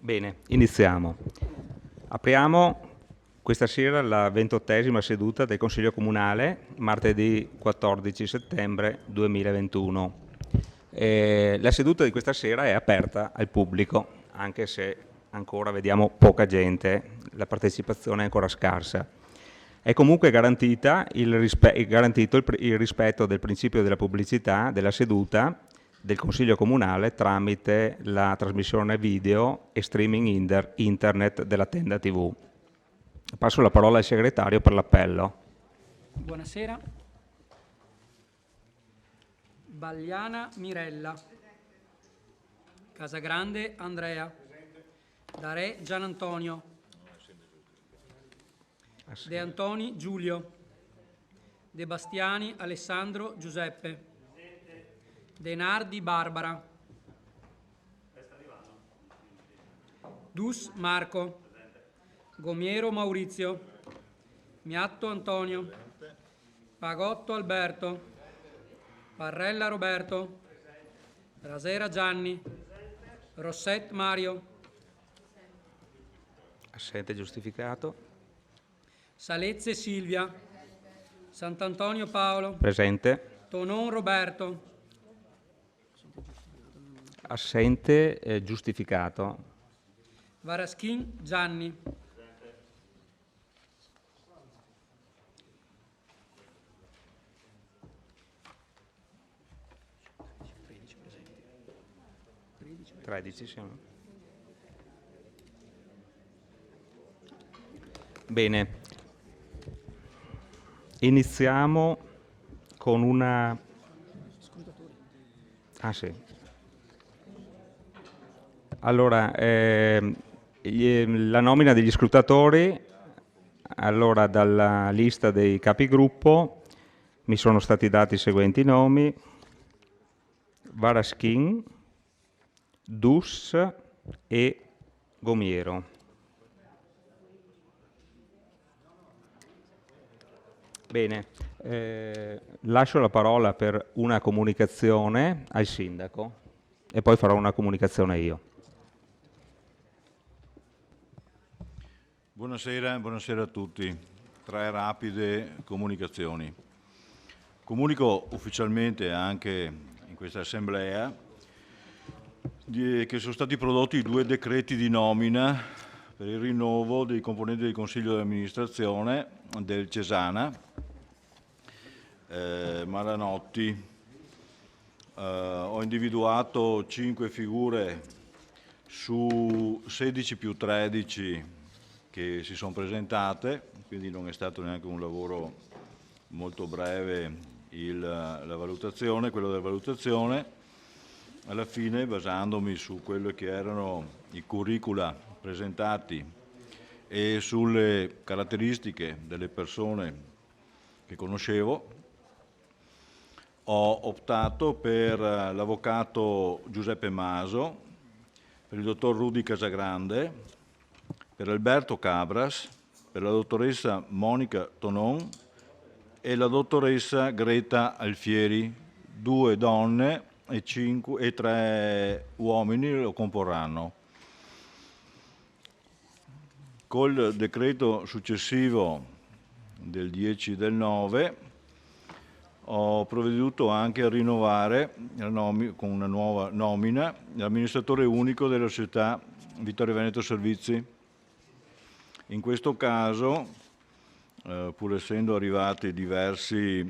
Bene, iniziamo. Apriamo questa sera la 28ª seduta del Consiglio Comunale, martedì 14 settembre 2021. La seduta di questa sera è aperta al pubblico, anche se ancora vediamo poca gente, la partecipazione è ancora scarsa. È comunque garantito il rispetto del principio della pubblicità della seduta del Consiglio Comunale tramite la trasmissione video e streaming internet della Tenda TV. Passo la parola al segretario per l'appello. Buonasera. Bagliana Mirella. Casagrande Andrea. Darè Gian Antonio. De Antoni Giulio. De Bastiani Alessandro Giuseppe. De Nardi Barbara. Dus Marco. Gomiero Maurizio. Miatto Antonio. Pagotto Alberto. Parrella Roberto. Rasera Gianni. Rosset Mario. Assente giustificato. Salezze Silvia. Sant'Antonio Paolo. Presente. Tonon Roberto. Assente giustificato. Varaschin Gianni. Tredici siamo. Bene. Iniziamo con una... Ah sì. Allora, la nomina degli scrutatori, allora dalla lista dei capigruppo mi sono stati dati i seguenti nomi: Varaschin, Dus e Gomiero. Bene, lascio la parola per una comunicazione al sindaco e poi farò una comunicazione io. Buonasera a tutti. 3 rapide comunicazioni. Comunico ufficialmente anche in questa assemblea che sono stati prodotti 2 decreti di nomina per il rinnovo dei componenti del Consiglio di amministrazione del Cesana, Malanotti. Ho individuato 5 figure su 16 più 13 che si sono presentate, quindi non è stato neanche un lavoro molto breve la valutazione, quello della valutazione. Alla fine, basandomi su quello che erano i curricula presentati e sulle caratteristiche delle persone che conoscevo, ho optato per l'avvocato Giuseppe Maso, per il dottor Rudy Casagrande, per Alberto Cabras, per la dottoressa Monica Tonon e la dottoressa Greta Alfieri. 2 donne e 3 uomini lo comporranno. Col decreto successivo del 10 del 9 ho provveduto anche a rinnovare con una nuova nomina l'amministratore unico della società Vittorio Veneto Servizi. In questo caso, pur essendo arrivate diverse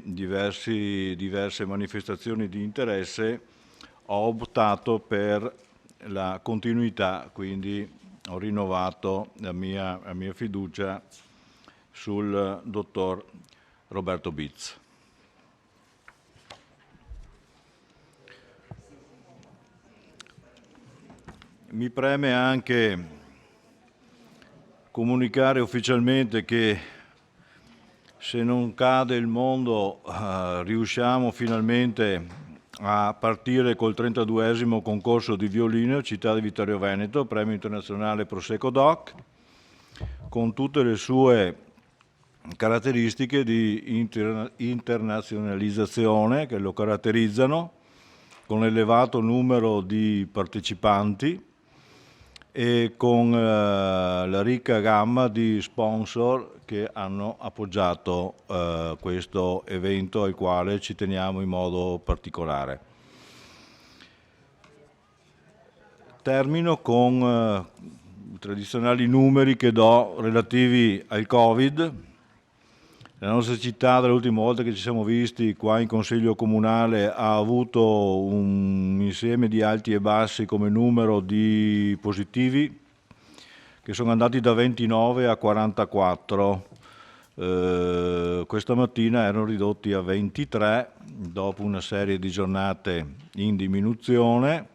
manifestazioni di interesse, ho optato per la continuità, quindi ho rinnovato la mia fiducia sul dottor Roberto Bizz. Mi preme anche comunicare ufficialmente che, se non cade il mondo, riusciamo finalmente a partire col 32esimo concorso di violino Città di Vittorio Veneto, premio internazionale Prosecco Doc, con tutte le sue caratteristiche di internazionalizzazione che lo caratterizzano, con l'elevato numero di partecipanti e con la ricca gamma di sponsor che hanno appoggiato questo evento al quale ci teniamo in modo particolare. Termino con i tradizionali numeri che do relativi al Covid. La nostra città, dall'ultima volta che ci siamo visti qua in Consiglio Comunale, ha avuto un insieme di alti e bassi come numero di positivi, che sono andati da 29 a 44. Questa mattina erano ridotti a 23, dopo una serie di giornate in diminuzione,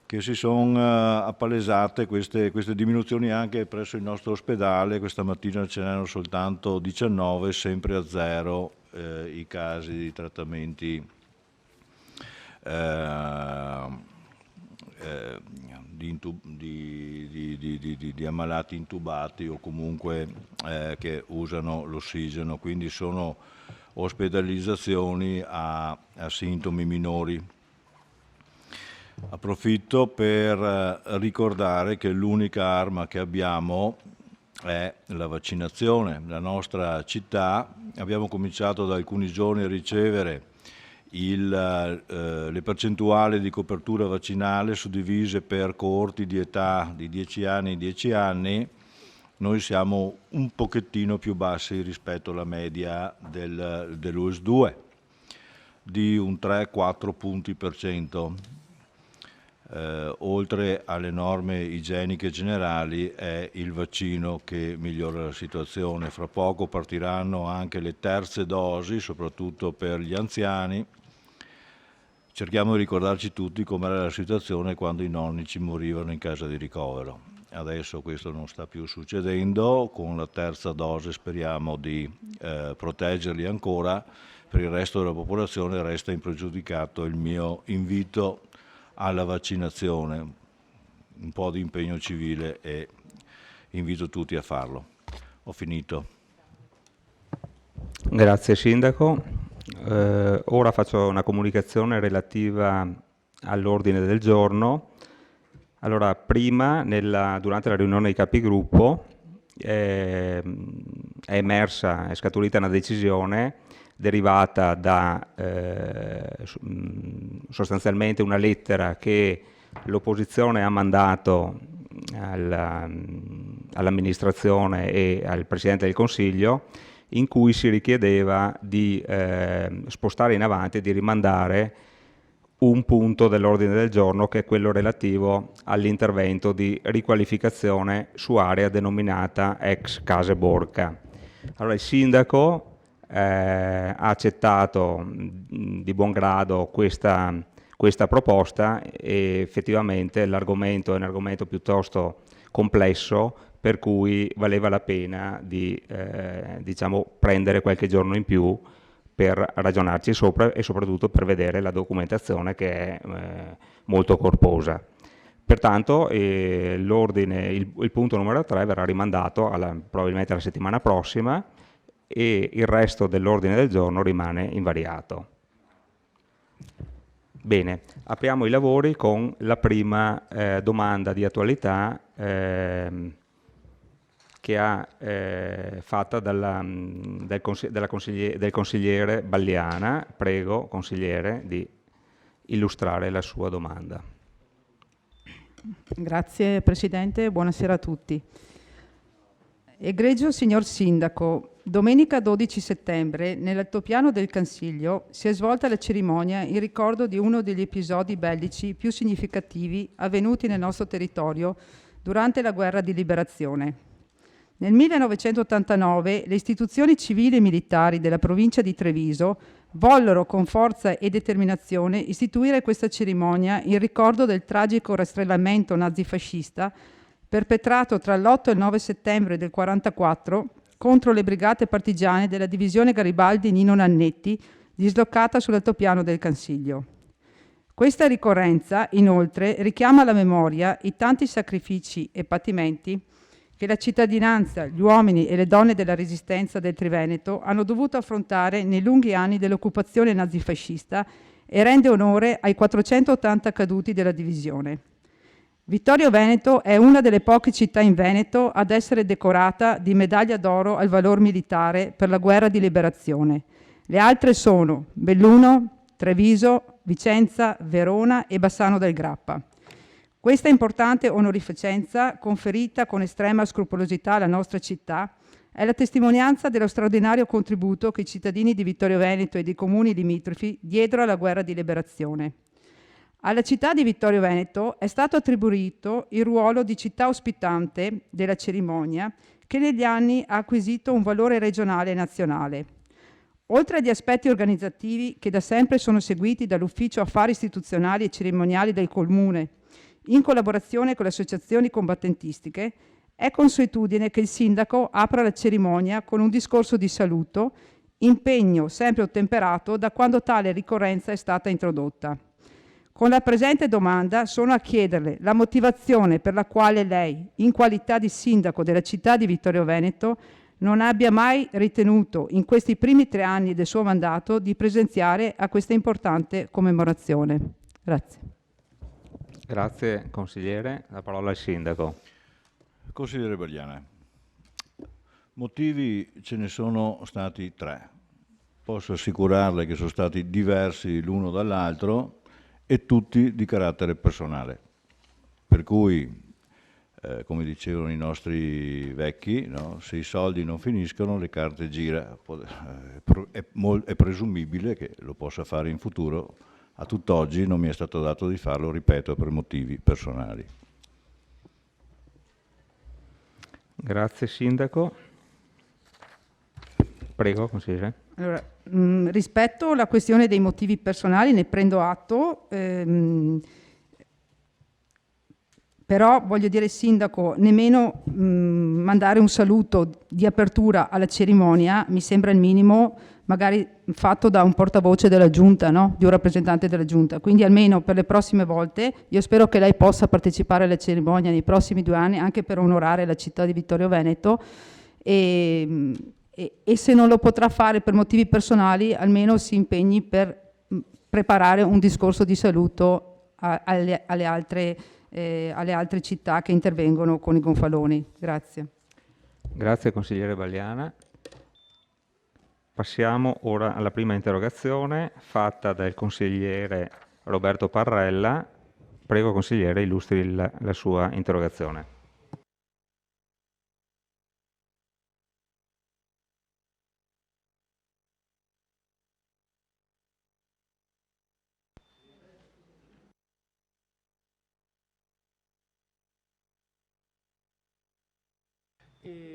che si sono appalesate queste diminuzioni anche presso il nostro ospedale. Questa mattina ce n'erano soltanto 19, sempre a zero i casi di trattamenti di ammalati intubati o comunque che usano l'ossigeno, quindi sono ospedalizzazioni a sintomi minori. Approfitto per ricordare che l'unica arma che abbiamo è la vaccinazione. La nostra città, abbiamo cominciato da alcuni giorni a ricevere le percentuali di copertura vaccinale suddivise per coorti di età di 10 anni e 10 anni. Noi siamo un pochettino più bassi rispetto alla media dell'US2 di un 3-4 punti per cento. Oltre alle norme igieniche generali è il vaccino che migliora la situazione. Fra poco partiranno anche le terze dosi, soprattutto per gli anziani. Cerchiamo di ricordarci tutti com'era la situazione quando i nonni ci morivano in casa di ricovero. Adesso questo non sta più succedendo, con la terza dose speriamo di proteggerli ancora. Per il resto della popolazione resta impregiudicato il mio invito alla vaccinazione, un po' di impegno civile e invito tutti a farlo. Ho finito. Grazie Sindaco. Ora faccio una comunicazione relativa all'ordine del giorno. Allora, prima, durante la riunione dei capigruppo, è scaturita una decisione derivata da sostanzialmente una lettera che l'opposizione ha mandato all'amministrazione e al Presidente del Consiglio, in cui si richiedeva di spostare in avanti e di rimandare un punto dell'ordine del giorno, che è quello relativo all'intervento di riqualificazione su area denominata ex Case Borca. Allora il Sindaco ha accettato di buon grado questa proposta e effettivamente l'argomento è un argomento piuttosto complesso, per cui valeva la pena di prendere qualche giorno in più per ragionarci sopra e soprattutto per vedere la documentazione, che è molto corposa. Pertanto il punto numero 3 verrà rimandato probabilmente alla settimana prossima, e il resto dell'ordine del giorno rimane invariato. Bene, apriamo i lavori con la prima domanda di attualità che ha fatta del consigliere Balliana. Prego, consigliere, di illustrare la sua domanda. Grazie Presidente, buonasera a tutti. Egregio signor Sindaco, domenica 12 settembre nell'altopiano del Consiglio si è svolta la cerimonia in ricordo di uno degli episodi bellici più significativi avvenuti nel nostro territorio durante la guerra di liberazione. Nel 1989 le istituzioni civili e militari della provincia di Treviso vollero con forza e determinazione istituire questa cerimonia in ricordo del tragico rastrellamento nazifascista perpetrato tra l'8 e il 9 settembre del 1944 contro le brigate partigiane della divisione Garibaldi Nino Nannetti, dislocata sull'altopiano del Consiglio. Questa ricorrenza, inoltre, richiama alla memoria i tanti sacrifici e patimenti che la cittadinanza, gli uomini e le donne della resistenza del Triveneto hanno dovuto affrontare nei lunghi anni dell'occupazione nazifascista, e rende onore ai 480 caduti della divisione. Vittorio Veneto è una delle poche città in Veneto ad essere decorata di medaglia d'oro al valor militare per la guerra di liberazione. Le altre sono Belluno, Treviso, Vicenza, Verona e Bassano del Grappa. Questa importante onorificenza, conferita con estrema scrupolosità alla nostra città, è la testimonianza dello straordinario contributo che i cittadini di Vittorio Veneto e dei comuni limitrofi diedero alla guerra di liberazione. Alla città di Vittorio Veneto è stato attribuito il ruolo di città ospitante della cerimonia, che negli anni ha acquisito un valore regionale e nazionale. Oltre agli aspetti organizzativi che da sempre sono seguiti dall'Ufficio Affari Istituzionali e Cerimoniali del Comune, in collaborazione con le associazioni combattentistiche, è consuetudine che il sindaco apra la cerimonia con un discorso di saluto, impegno sempre ottemperato da quando tale ricorrenza è stata introdotta. Con la presente domanda sono a chiederle la motivazione per la quale lei, in qualità di sindaco della città di Vittorio Veneto, non abbia mai ritenuto in questi primi 3 anni del suo mandato di presenziare a questa importante commemorazione. Grazie. Grazie consigliere, la parola al sindaco. Consigliere Bagliana, motivi ce ne sono stati 3. Posso assicurarle che sono stati diversi l'uno dall'altro e tutti di carattere personale. Per cui, come dicevano i nostri vecchi, no? Se i soldi non finiscono, le carte gira. È presumibile che lo possa fare in futuro. A tutt'oggi non mi è stato dato di farlo, ripeto, per motivi personali. Grazie sindaco. Prego, consigliere. Allora, rispetto alla questione dei motivi personali ne prendo atto, però voglio dire sindaco, nemmeno mandare un saluto di apertura alla cerimonia mi sembra il minimo, magari fatto da un portavoce della giunta, no? Di un rappresentante della giunta, quindi almeno per le prossime volte io spero che lei possa partecipare alla cerimonia nei prossimi 2 anni anche per onorare la città di Vittorio Veneto e se non lo potrà fare per motivi personali almeno si impegni per preparare un discorso di saluto alle altre città che intervengono con i gonfaloni. Grazie. Grazie consigliere Bagliana. Passiamo ora alla prima interrogazione fatta dal consigliere Roberto Parrella. Prego consigliere, illustri la sua interrogazione.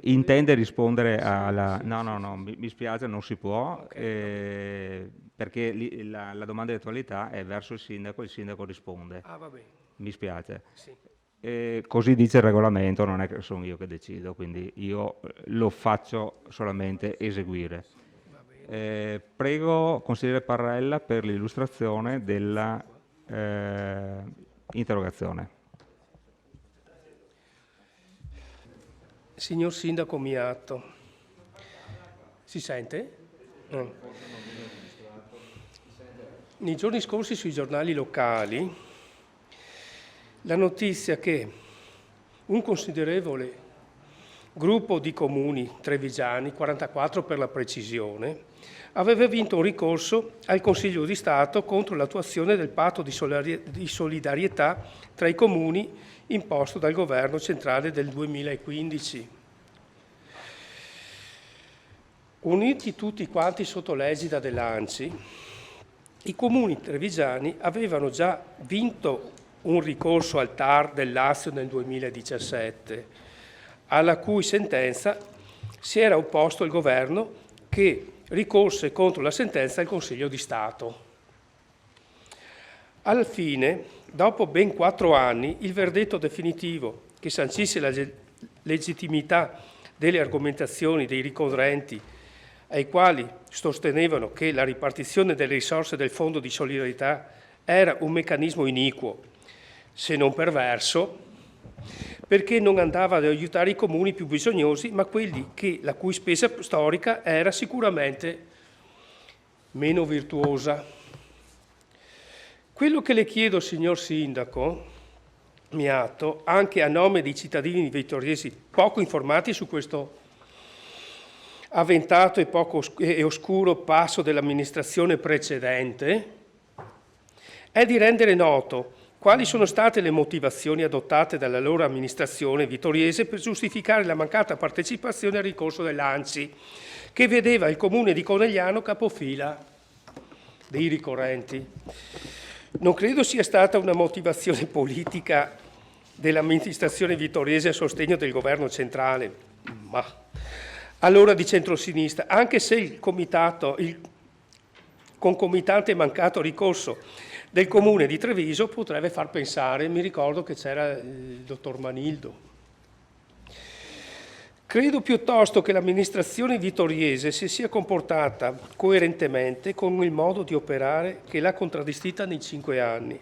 Intende rispondere alla... No, mi spiace, non si può, perché la domanda di attualità è verso il sindaco risponde. Ah, va bene. Mi spiace. Sì. Così dice il regolamento, non è che sono io che decido, quindi io lo faccio solamente eseguire. Prego, consigliere Parrella, per l'illustrazione della interrogazione. Signor Sindaco Miatto, si sente? Nei giorni scorsi sui giornali locali la notizia che un considerevole gruppo di comuni trevigiani, 44 per la precisione, aveva vinto un ricorso al Consiglio di Stato contro l'attuazione del patto di solidarietà tra i comuni imposto dal governo centrale del 2015. Uniti tutti quanti sotto l'egida dell'ANCI, i comuni trevigiani avevano già vinto un ricorso al TAR del Lazio nel 2017, alla cui sentenza si era opposto il governo che ricorse contro la sentenza al Consiglio di Stato. Alla fine, dopo ben 4 anni, il verdetto definitivo che sancisse la legittimità delle argomentazioni dei ricorrenti, ai quali sostenevano che la ripartizione delle risorse del Fondo di solidarietà era un meccanismo iniquo, se non perverso, perché non andava ad aiutare i comuni più bisognosi, ma quelli la cui spesa storica era sicuramente meno virtuosa. Quello che le chiedo, signor Sindaco, mi atto, anche a nome dei cittadini vittoriesi poco informati su questo avventato e oscuro passo dell'amministrazione precedente, è di rendere noto quali sono state le motivazioni adottate dalla loro amministrazione vittoriese per giustificare la mancata partecipazione al ricorso dell'ANCI, che vedeva il comune di Conegliano capofila dei ricorrenti. Non credo sia stata una motivazione politica dell'amministrazione vittoriese a sostegno del governo centrale, ma allora di centrosinistra, anche se il concomitante mancato ricorso del comune di Treviso potrebbe far pensare, mi ricordo che c'era il dottor Manildo. Credo piuttosto che l'amministrazione vittoriese si sia comportata coerentemente con il modo di operare che l'ha contraddistinta nei 5 anni,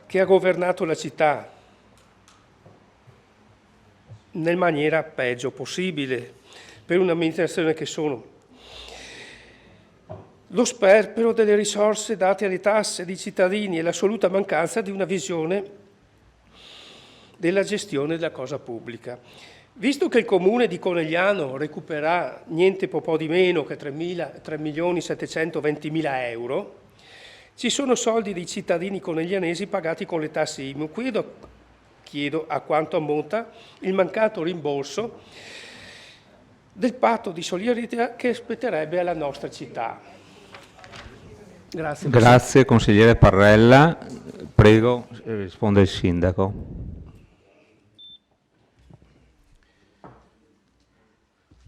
che ha governato la città nella maniera peggio possibile per un'amministrazione che sono lo sperpero delle risorse date alle tasse dei cittadini e l'assoluta mancanza di una visione della gestione della cosa pubblica. Visto che il comune di Conegliano recupera niente po' di meno che 3.720.000 euro, ci sono soldi dei cittadini coneglianesi pagati con le tasse IMU. Chiedo a quanto ammonta il mancato rimborso del patto di solidarietà che spetterebbe alla nostra città. Grazie. Grazie consigliere Parrella. Prego, risponde il sindaco.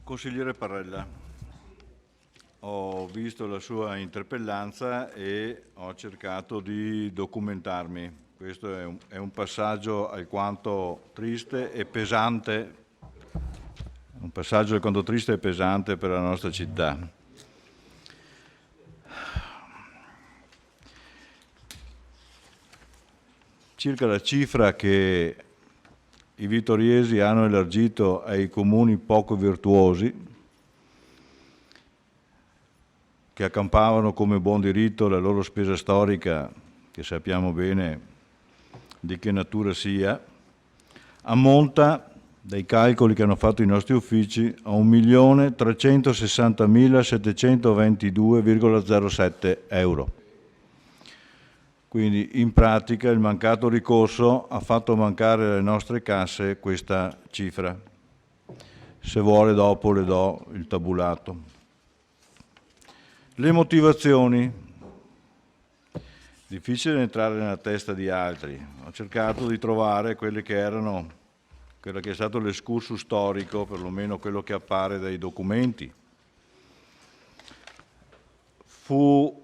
Consigliere Parrella, ho visto la sua interpellanza e ho cercato di documentarmi. Questo è un passaggio alquanto triste e pesante, per la nostra città. Circa la cifra che i vittoriesi hanno elargito ai comuni poco virtuosi, che accampavano come buon diritto la loro spesa storica, che sappiamo bene di che natura sia, ammonta, dai calcoli che hanno fatto i nostri uffici, a 1.360.722,07 euro. Quindi in pratica il mancato ricorso ha fatto mancare alle nostre casse questa cifra. Se vuole dopo le do il tabulato. Le motivazioni. Difficile entrare nella testa di altri. Ho cercato di trovare quello che è stato l'escursus storico, perlomeno quello che appare dai documenti. Fu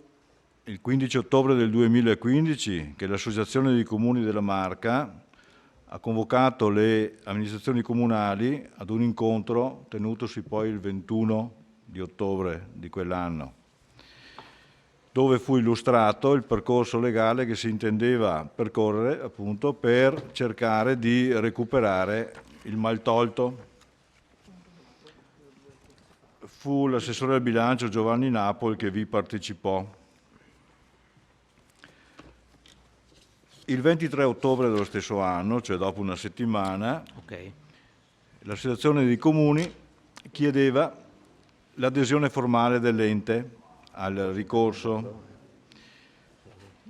il 15 ottobre del 2015 che l'Associazione dei Comuni della Marca ha convocato le amministrazioni comunali ad un incontro tenutosi poi il 21 di ottobre di quell'anno, dove fu illustrato il percorso legale che si intendeva percorrere appunto per cercare di recuperare il maltolto. Fu l'assessore al bilancio Giovanni Napoli che vi partecipò. Il 23 ottobre dello stesso anno, cioè dopo una settimana, l'Associazione dei Comuni chiedeva l'adesione formale dell'ente al ricorso.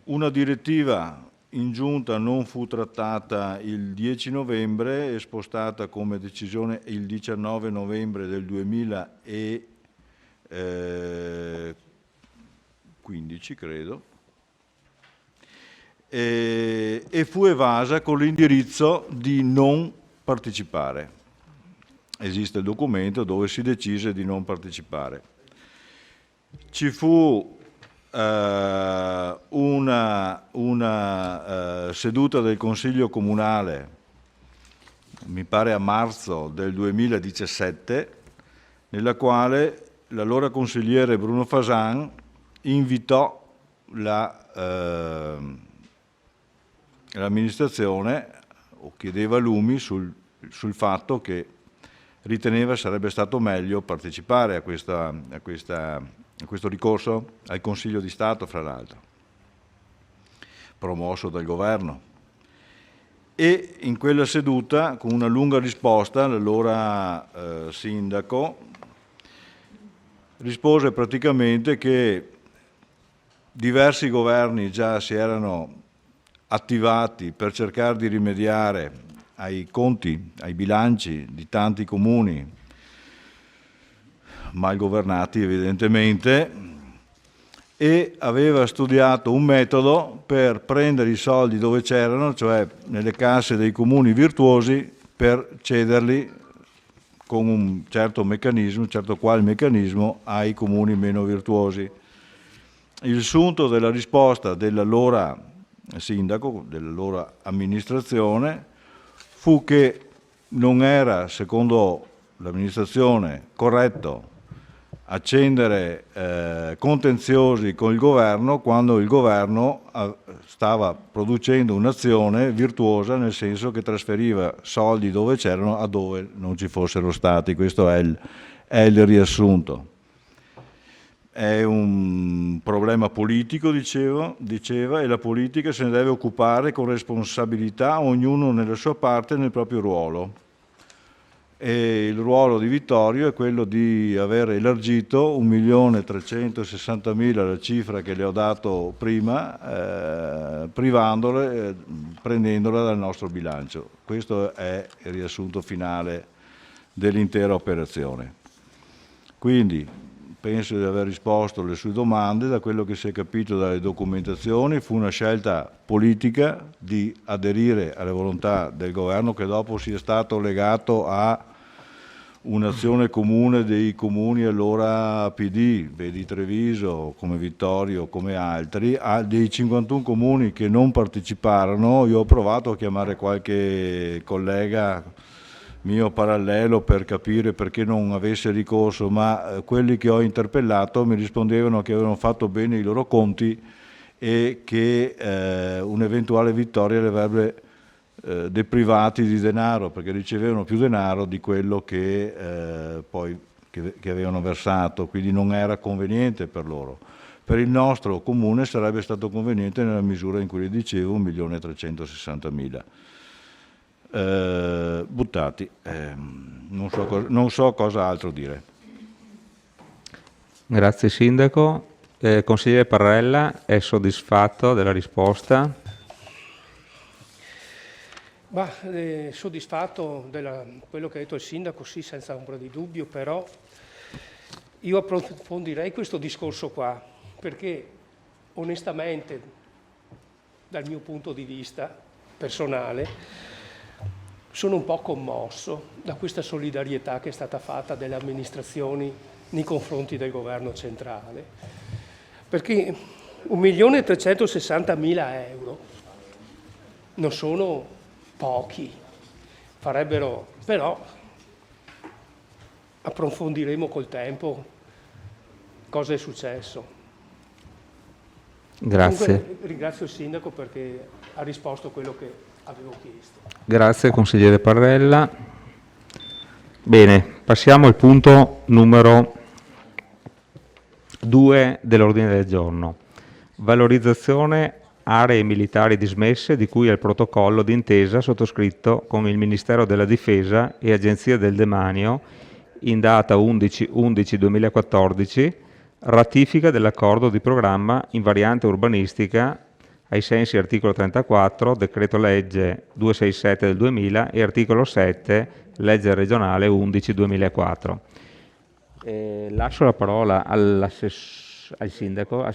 Una direttiva in giunta non fu trattata il 10 novembre e spostata come decisione il 19 novembre del 2015, credo. E fu evasa con l'indirizzo di non partecipare. Esiste il documento dove si decise di non partecipare. Ci fu una seduta del Consiglio Comunale, mi pare a marzo del 2017, nella quale l'allora consigliere Bruno Fasan invitò l'amministrazione o chiedeva lumi sul fatto che riteneva sarebbe stato meglio partecipare a questo ricorso al Consiglio di Stato, fra l'altro, promosso dal governo. e in quella seduta, con una lunga risposta, l'allora sindaco rispose praticamente che diversi governi già si erano attivati per cercare di rimediare ai conti, ai bilanci di tanti comuni mal governati evidentemente, e aveva studiato un metodo per prendere i soldi dove c'erano, cioè nelle casse dei comuni virtuosi, per cederli con un certo meccanismo, un certo qual meccanismo, ai comuni meno virtuosi. Il sunto della risposta dell'allora sindaco, dell'allora amministrazione, fu che non era, secondo l'amministrazione, corretto accendere contenziosi con il governo quando il governo stava producendo un'azione virtuosa, nel senso che trasferiva soldi dove c'erano a dove non ci fossero stati. Questo è il riassunto. È un problema politico, diceva, e la politica se ne deve occupare con responsabilità, ognuno nella sua parte e nel proprio ruolo. E il ruolo di Vittorio è quello di aver elargito 1.360.000, la cifra che le ho dato prima, privandole, prendendola dal nostro bilancio. Questo è il riassunto finale dell'intera operazione. Quindi penso di aver risposto alle sue domande. Da quello che si è capito dalle documentazioni, fu una scelta politica di aderire alle volontà del governo, che dopo sia stato legato a un'azione comune dei comuni allora PD, vedi Treviso, come Vittorio, come altri, dei 51 comuni che non parteciparono. Io ho provato a chiamare qualche collega mio parallelo per capire perché non avesse ricorso, ma quelli che ho interpellato mi rispondevano che avevano fatto bene i loro conti e che un'eventuale vittoria li avrebbe deprivati di denaro, perché ricevevano più denaro di quello che poi che avevano versato, quindi non era conveniente per loro. Per il nostro comune sarebbe stato conveniente nella misura in cui le dicevo 1.360.000. Buttati, non so cosa altro dire. Grazie Sindaco. Consigliere Parrella, è soddisfatto della risposta? Ma soddisfatto di quello che ha detto il Sindaco, sì, senza ombra di dubbio, però io approfondirei questo discorso qua, perché onestamente, dal mio punto di vista personale, sono un po' commosso da questa solidarietà che è stata fatta dalle amministrazioni nei confronti del governo centrale, perché 1.360.000 euro non sono pochi, farebbero, però approfondiremo col tempo cosa è successo. Grazie. Comunque, ringrazio il Sindaco perché ha risposto a quello che avevo chiesto. Grazie consigliere Parrella. Bene, passiamo al punto numero 2 dell'ordine del giorno. Valorizzazione aree militari dismesse di cui al protocollo d'intesa sottoscritto con il Ministero della Difesa e Agenzia del Demanio in data 11/11/2014, ratifica dell'accordo di programma in variante urbanistica ai sensi articolo 34, decreto legge 267 del 2000 e articolo 7, legge regionale 11/2004. Lascio la parola al sindaco.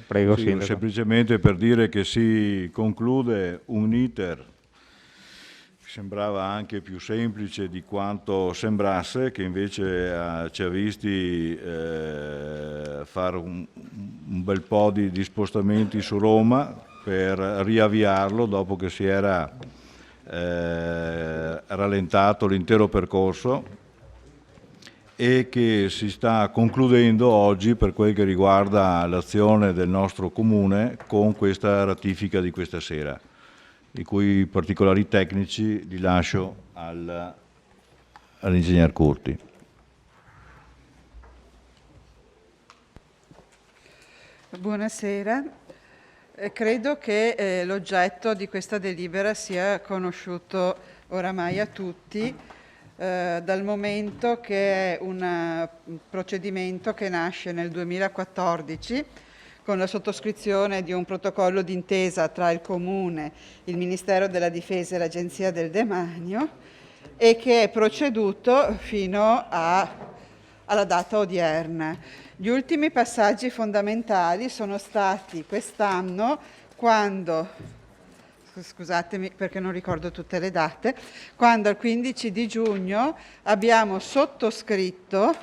Prego, sì, Sindaco. Semplicemente per dire che si conclude un iter che sembrava anche più semplice di quanto sembrasse, che invece ci ha visti fare un bel po' di spostamenti su Roma per riavviarlo dopo che si era rallentato l'intero percorso, e che si sta concludendo oggi per quel che riguarda l'azione del nostro comune con questa ratifica di questa sera, i cui particolari tecnici li lascio all'ingegner Curti. Buonasera. Credo che l'oggetto di questa delibera sia conosciuto oramai a tutti, dal momento che è un procedimento che nasce nel 2014 con la sottoscrizione di un protocollo d'intesa tra il Comune, il Ministero della Difesa e l'Agenzia del Demanio e che è proceduto fino alla data odierna. Gli ultimi passaggi fondamentali sono stati quest'anno, quando, scusatemi perché non ricordo tutte le date, quando il 15 di giugno abbiamo sottoscritto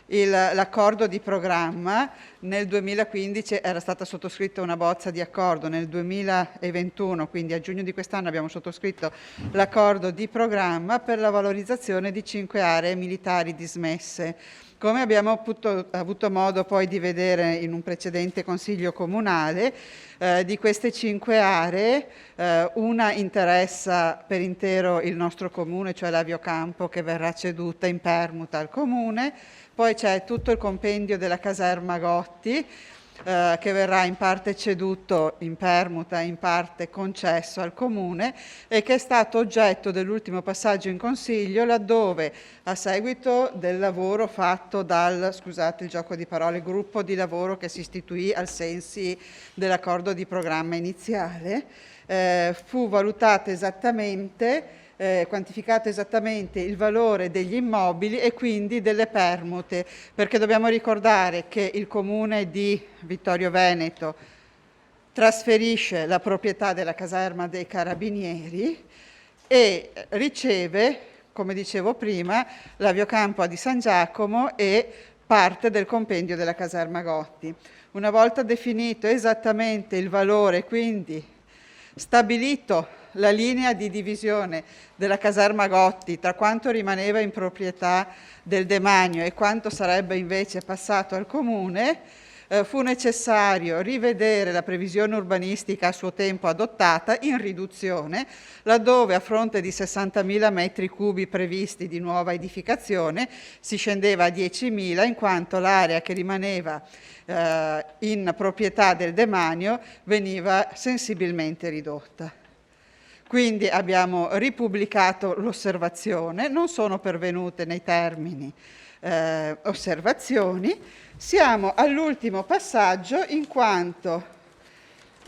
l'accordo di programma. Nel 2015 era stata sottoscritta una bozza di accordo, nel 2021, quindi a giugno di quest'anno, abbiamo sottoscritto l'accordo di programma per la valorizzazione di 5 aree militari dismesse. Come abbiamo avuto modo poi di vedere in un precedente consiglio comunale, di queste 5 aree, una interessa per intero il nostro comune, cioè l'Aviocampo, che verrà ceduta in permuta al comune. Poi c'è tutto il compendio della caserma Gotti, che verrà in parte ceduto in permuta, in parte concesso al Comune e che è stato oggetto dell'ultimo passaggio in Consiglio, laddove a seguito del lavoro fatto dal, scusate il gioco di parole, gruppo di lavoro che si istituì al sensi dell'accordo di programma iniziale, fu valutato esattamente quantificato esattamente il valore degli immobili e quindi delle permute, perché dobbiamo ricordare che il Comune di Vittorio Veneto trasferisce la proprietà della caserma dei Carabinieri e riceve, come dicevo prima, l'Aviocampo di San Giacomo e parte del compendio della caserma Gotti. Una volta definito esattamente il valore, quindi stabilito la linea di divisione della caserma Gotti tra quanto rimaneva in proprietà del demanio e quanto sarebbe invece passato al Comune, fu necessario rivedere la previsione urbanistica a suo tempo adottata in riduzione, laddove a fronte di 60.000 metri cubi previsti di nuova edificazione si scendeva a 10.000, in quanto l'area che rimaneva in proprietà del demanio veniva sensibilmente ridotta. Quindi abbiamo ripubblicato l'osservazione, non sono pervenute nei termini osservazioni. Siamo all'ultimo passaggio in quanto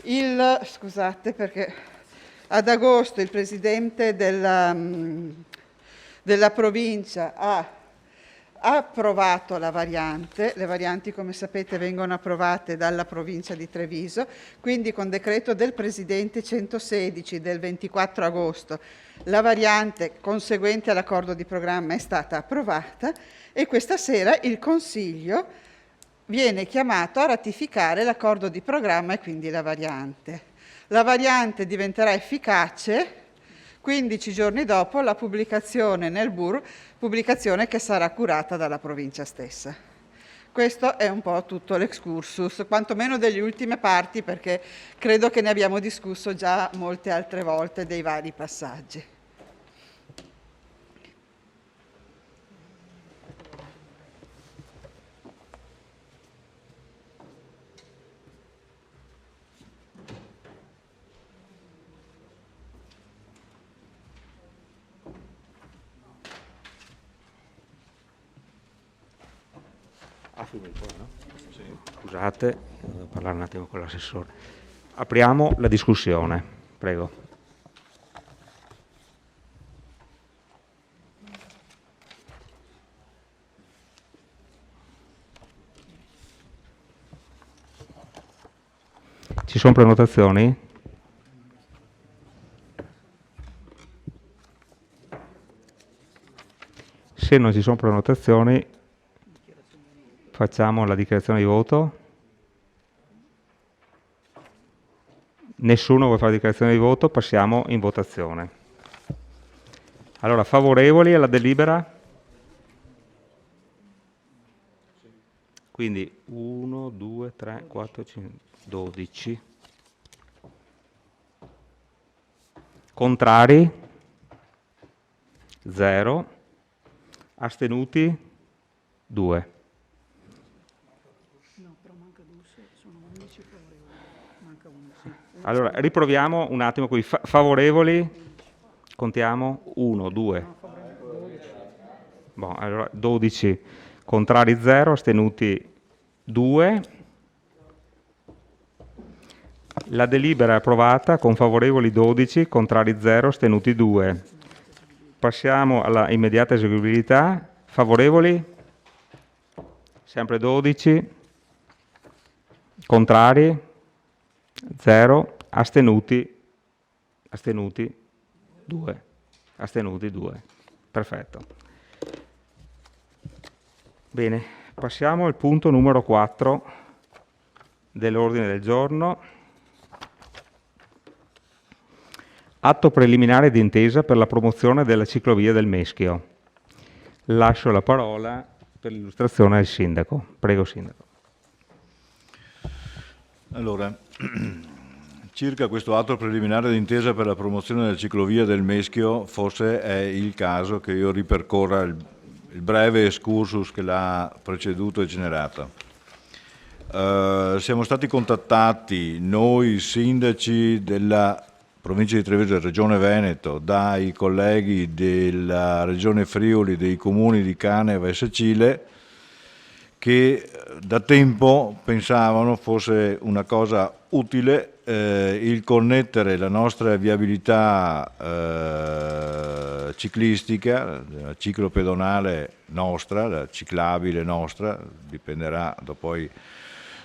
scusate perché ad agosto il presidente della provincia ha approvato la variante. Le varianti, come sapete, vengono approvate dalla provincia di Treviso, quindi con decreto del Presidente 116 del 24 agosto la variante conseguente all'accordo di programma è stata approvata e questa sera il Consiglio viene chiamato a ratificare l'accordo di programma e quindi la variante. La variante diventerà efficace 15 giorni dopo la pubblicazione nel BUR, pubblicazione che sarà curata dalla provincia stessa. Questo è un po' tutto l'excursus, quantomeno delle ultime parti, perché credo che ne abbiamo discusso già molte altre volte dei vari passaggi. Scusate, devo parlare un attimo con l'assessore. Apriamo la discussione, prego. Ci sono prenotazioni? Se non ci sono prenotazioni, facciamo la dichiarazione di voto. Nessuno vuole fare la dichiarazione di voto, passiamo in votazione. Allora, favorevoli alla delibera? Quindi 1, 2, 3, 4, 5, 12. Contrari? 0. Astenuti? 2. Allora, riproviamo un attimo qui. Favorevoli? Contiamo 1, 2. Allora 12, contrari 0, astenuti 2. La delibera è approvata con favorevoli 12, contrari 0, astenuti 2. Passiamo alla immediata eseguibilità. Favorevoli? Sempre 12. Contrari? 0. Astenuti? 2. Astenuti 2. Perfetto. Bene, passiamo al punto numero 4 dell'ordine del giorno. Atto preliminare d'intesa per la promozione della ciclovia del Meschio. Lascio la parola per l'illustrazione al Sindaco. Prego, Sindaco. Allora, circa questo atto preliminare d'intesa per la promozione della ciclovia del Meschio, forse è il caso che io ripercorra il breve excursus che l'ha preceduto e generato. Siamo stati contattati noi sindaci della provincia di Treviso e Regione Veneto dai colleghi della Regione Friuli, dei comuni di Caneva e Sacile, che da tempo pensavano fosse una cosa utile il connettere la nostra viabilità ciclistica, la ciclopedonale nostra, la ciclabile nostra, dipenderà poi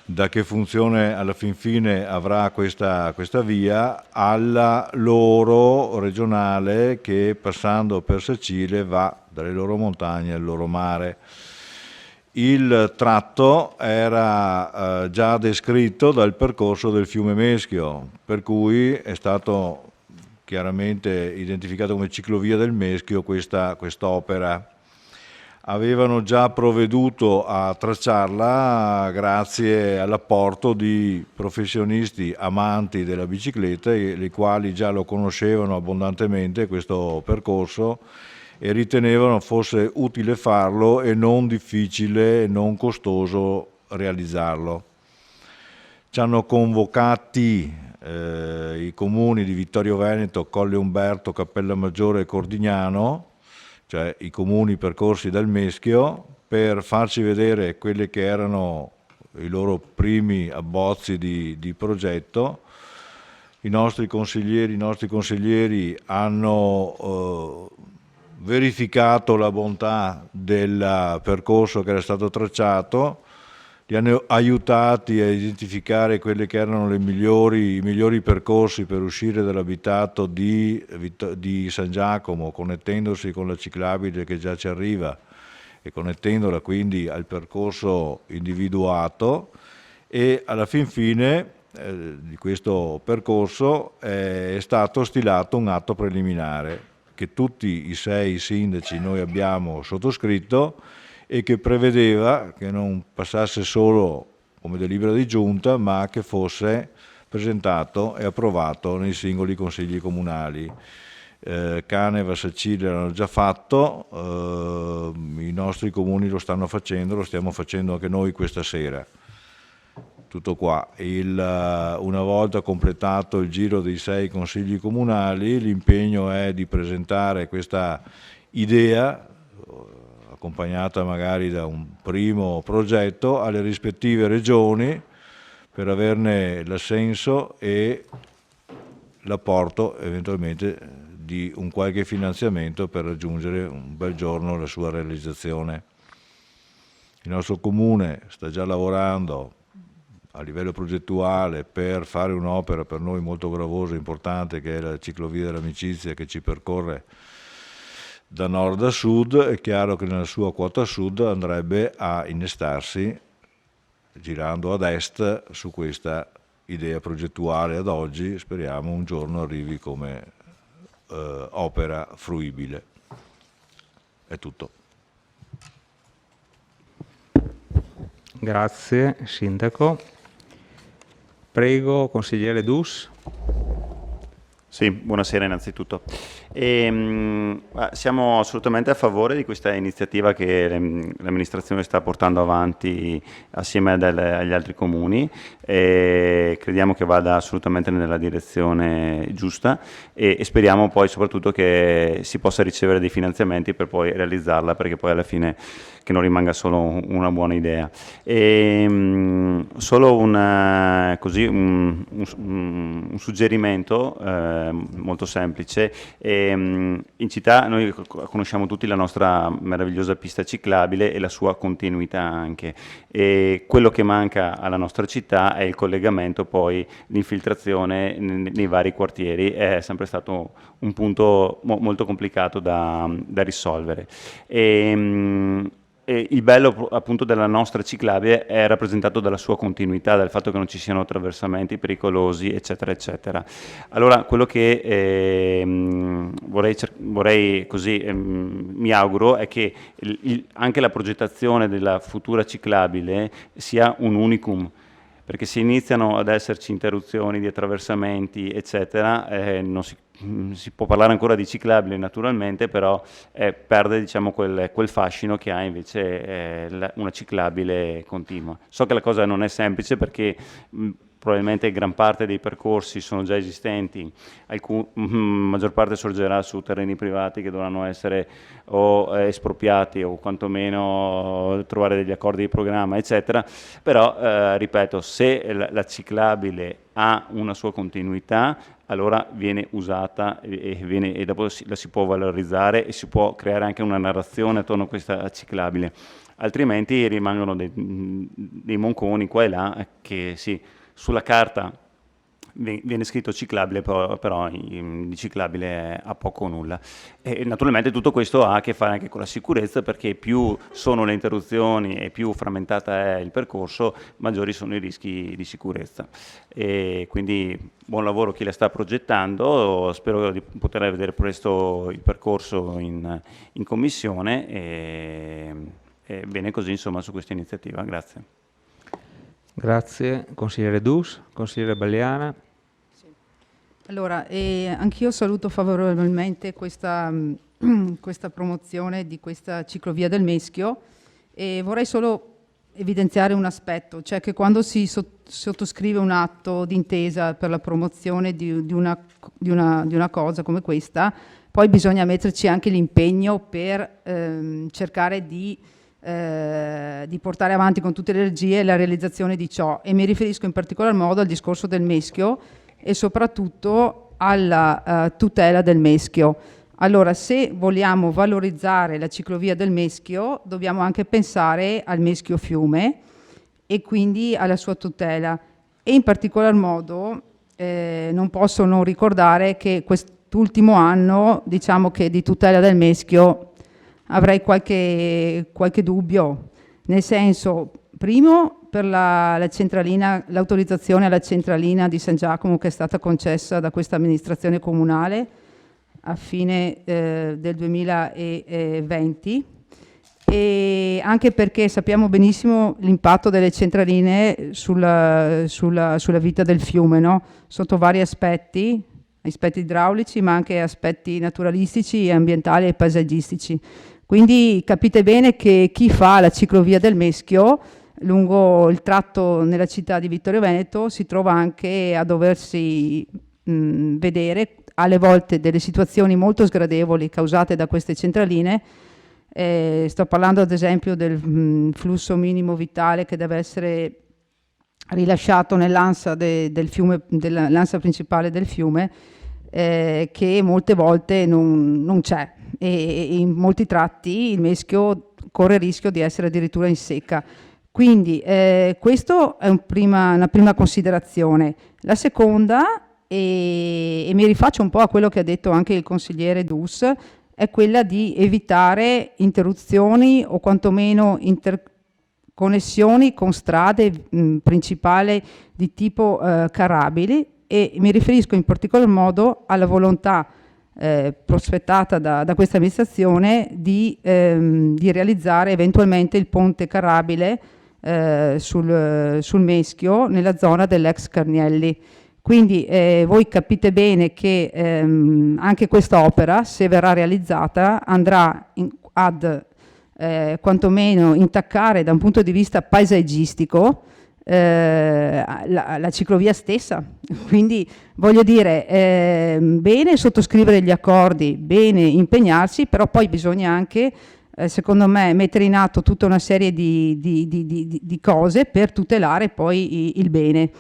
da che funzione alla fin fine avrà questa via, alla loro regionale che passando per Sacile va dalle loro montagne al loro mare. Il tratto era già descritto dal percorso del fiume Meschio, per cui è stato chiaramente identificato come ciclovia del Meschio quest'opera. Avevano già provveduto a tracciarla grazie all'apporto di professionisti amanti della bicicletta, i quali già lo conoscevano abbondantemente questo percorso e ritenevano fosse utile farlo e non difficile e non costoso realizzarlo. Ci hanno convocati i comuni di Vittorio Veneto, Colle Umberto, Cappellamaggiore e Cordignano, cioè i comuni percorsi dal Meschio, per farci vedere quelli che erano i loro primi abbozzi di progetto. I nostri consiglieri hanno verificato la bontà del percorso che era stato tracciato, li hanno aiutati a identificare quelli che erano i migliori percorsi per uscire dall'abitato di San Giacomo, connettendosi con la ciclabile che già ci arriva e connettendola quindi al percorso individuato, e alla fin fine di questo percorso è stato stilato un atto preliminare che tutti i 6 sindaci noi abbiamo sottoscritto e che prevedeva che non passasse solo come delibera di giunta, ma che fosse presentato e approvato nei singoli consigli comunali. Caneva e Sacile l'hanno già fatto, i nostri comuni lo stanno facendo, lo stiamo facendo anche noi questa sera. Tutto qua. Una volta completato il giro dei 6 consigli comunali, l'impegno è di presentare questa idea, accompagnata magari da un primo progetto, alle rispettive regioni per averne l'assenso e l'apporto eventualmente di un qualche finanziamento per raggiungere un bel giorno la sua realizzazione. Il nostro comune sta già lavorando a livello progettuale per fare un'opera per noi molto gravosa e importante, che è la ciclovia dell'amicizia, che ci percorre da nord a sud. È chiaro che nella sua quota sud andrebbe a innestarsi girando ad est su questa idea progettuale. Ad oggi speriamo un giorno arrivi come opera fruibile. È tutto. Grazie Sindaco. Prego consigliere Dus. Sì, buonasera innanzitutto. Siamo assolutamente a favore di questa iniziativa che l'amministrazione sta portando avanti assieme agli altri comuni, e crediamo che vada assolutamente nella direzione giusta, e speriamo poi soprattutto che si possa ricevere dei finanziamenti per poi realizzarla, perché poi alla fine che non rimanga solo una buona idea. Solo un suggerimento molto semplice. In città noi conosciamo tutti la nostra meravigliosa pista ciclabile e la sua continuità anche, e quello che manca alla nostra città è il collegamento, poi l'infiltrazione nei vari quartieri è sempre stato un punto molto complicato da risolvere. E il bello appunto della nostra ciclabile è rappresentato dalla sua continuità, dal fatto che non ci siano attraversamenti pericolosi, eccetera, eccetera. Allora, quello che vorrei così, mi auguro, è che anche la progettazione della futura ciclabile sia un unicum, perché se iniziano ad esserci interruzioni di attraversamenti, eccetera, non si può parlare ancora di ciclabile naturalmente, però perde, diciamo, quel fascino che ha invece una ciclabile continua. So che la cosa non è semplice, perché probabilmente gran parte dei percorsi sono già esistenti, maggior parte sorgerà su terreni privati che dovranno essere o espropriati o quantomeno trovare degli accordi di programma, eccetera. Però, ripeto, se la ciclabile ha una sua continuità, allora viene usata e dopo la si può valorizzare, e si può creare anche una narrazione attorno a questa ciclabile. Altrimenti rimangono dei monconi qua e là che sì, sulla carta viene scritto ciclabile, però di ciclabile ha poco o nulla. E naturalmente tutto questo ha a che fare anche con la sicurezza, perché più sono le interruzioni e più frammentata è il percorso, maggiori sono i rischi di sicurezza. E quindi buon lavoro chi la sta progettando, spero di poter vedere presto il percorso in commissione, e bene così, insomma, su questa iniziativa. Grazie. Grazie. Consigliere Dus, consigliere Balliana. Allora, anch'io saluto favorevolmente questa promozione di questa ciclovia del Meschio, e vorrei solo evidenziare un aspetto, cioè che quando si sottoscrive un atto d'intesa per la promozione di una cosa come questa, poi bisogna metterci anche l'impegno per cercare di portare avanti con tutte le energie la realizzazione di ciò, e mi riferisco in particolar modo al discorso del Meschio e soprattutto alla tutela del Meschio. Allora, se vogliamo valorizzare la ciclovia del Meschio, dobbiamo anche pensare al Meschio fiume e quindi alla sua tutela, e in particolar modo non posso non ricordare che quest'ultimo anno, diciamo che di tutela del Meschio avrei qualche dubbio, nel senso, primo, per la centralina, l'autorizzazione alla centralina di San Giacomo che è stata concessa da questa amministrazione comunale a fine del 2020, e anche perché sappiamo benissimo l'impatto delle centraline sulla vita del fiume, no? Sotto vari aspetti idraulici, ma anche aspetti naturalistici, ambientali e paesaggistici. Quindi capite bene che chi fa la ciclovia del Meschio lungo il tratto nella città di Vittorio Veneto si trova anche a doversi vedere alle volte delle situazioni molto sgradevoli causate da queste centraline. Sto parlando ad esempio del flusso minimo vitale che deve essere rilasciato nell'ansa del fiume, dell'ansa principale del fiume, che molte volte non c'è, e in molti tratti il Meschio corre il rischio di essere addirittura in secca. Quindi questo è una prima considerazione. La seconda, e mi rifaccio un po' a quello che ha detto anche il consigliere Dus, è quella di evitare interruzioni o quantomeno interconnessioni con strade principali di tipo carrabili, e mi riferisco in particolar modo alla volontà prospettata da questa amministrazione di realizzare eventualmente il ponte carrabile sul Meschio nella zona dell'ex Carnielli. Quindi voi capite bene che anche quest'opera, se verrà realizzata, andrà ad quantomeno intaccare da un punto di vista paesaggistico la ciclovia stessa. Quindi voglio dire, bene sottoscrivere gli accordi, bene impegnarsi, però poi bisogna anche secondo me mettere in atto tutta una serie di cose per tutelare poi il bene.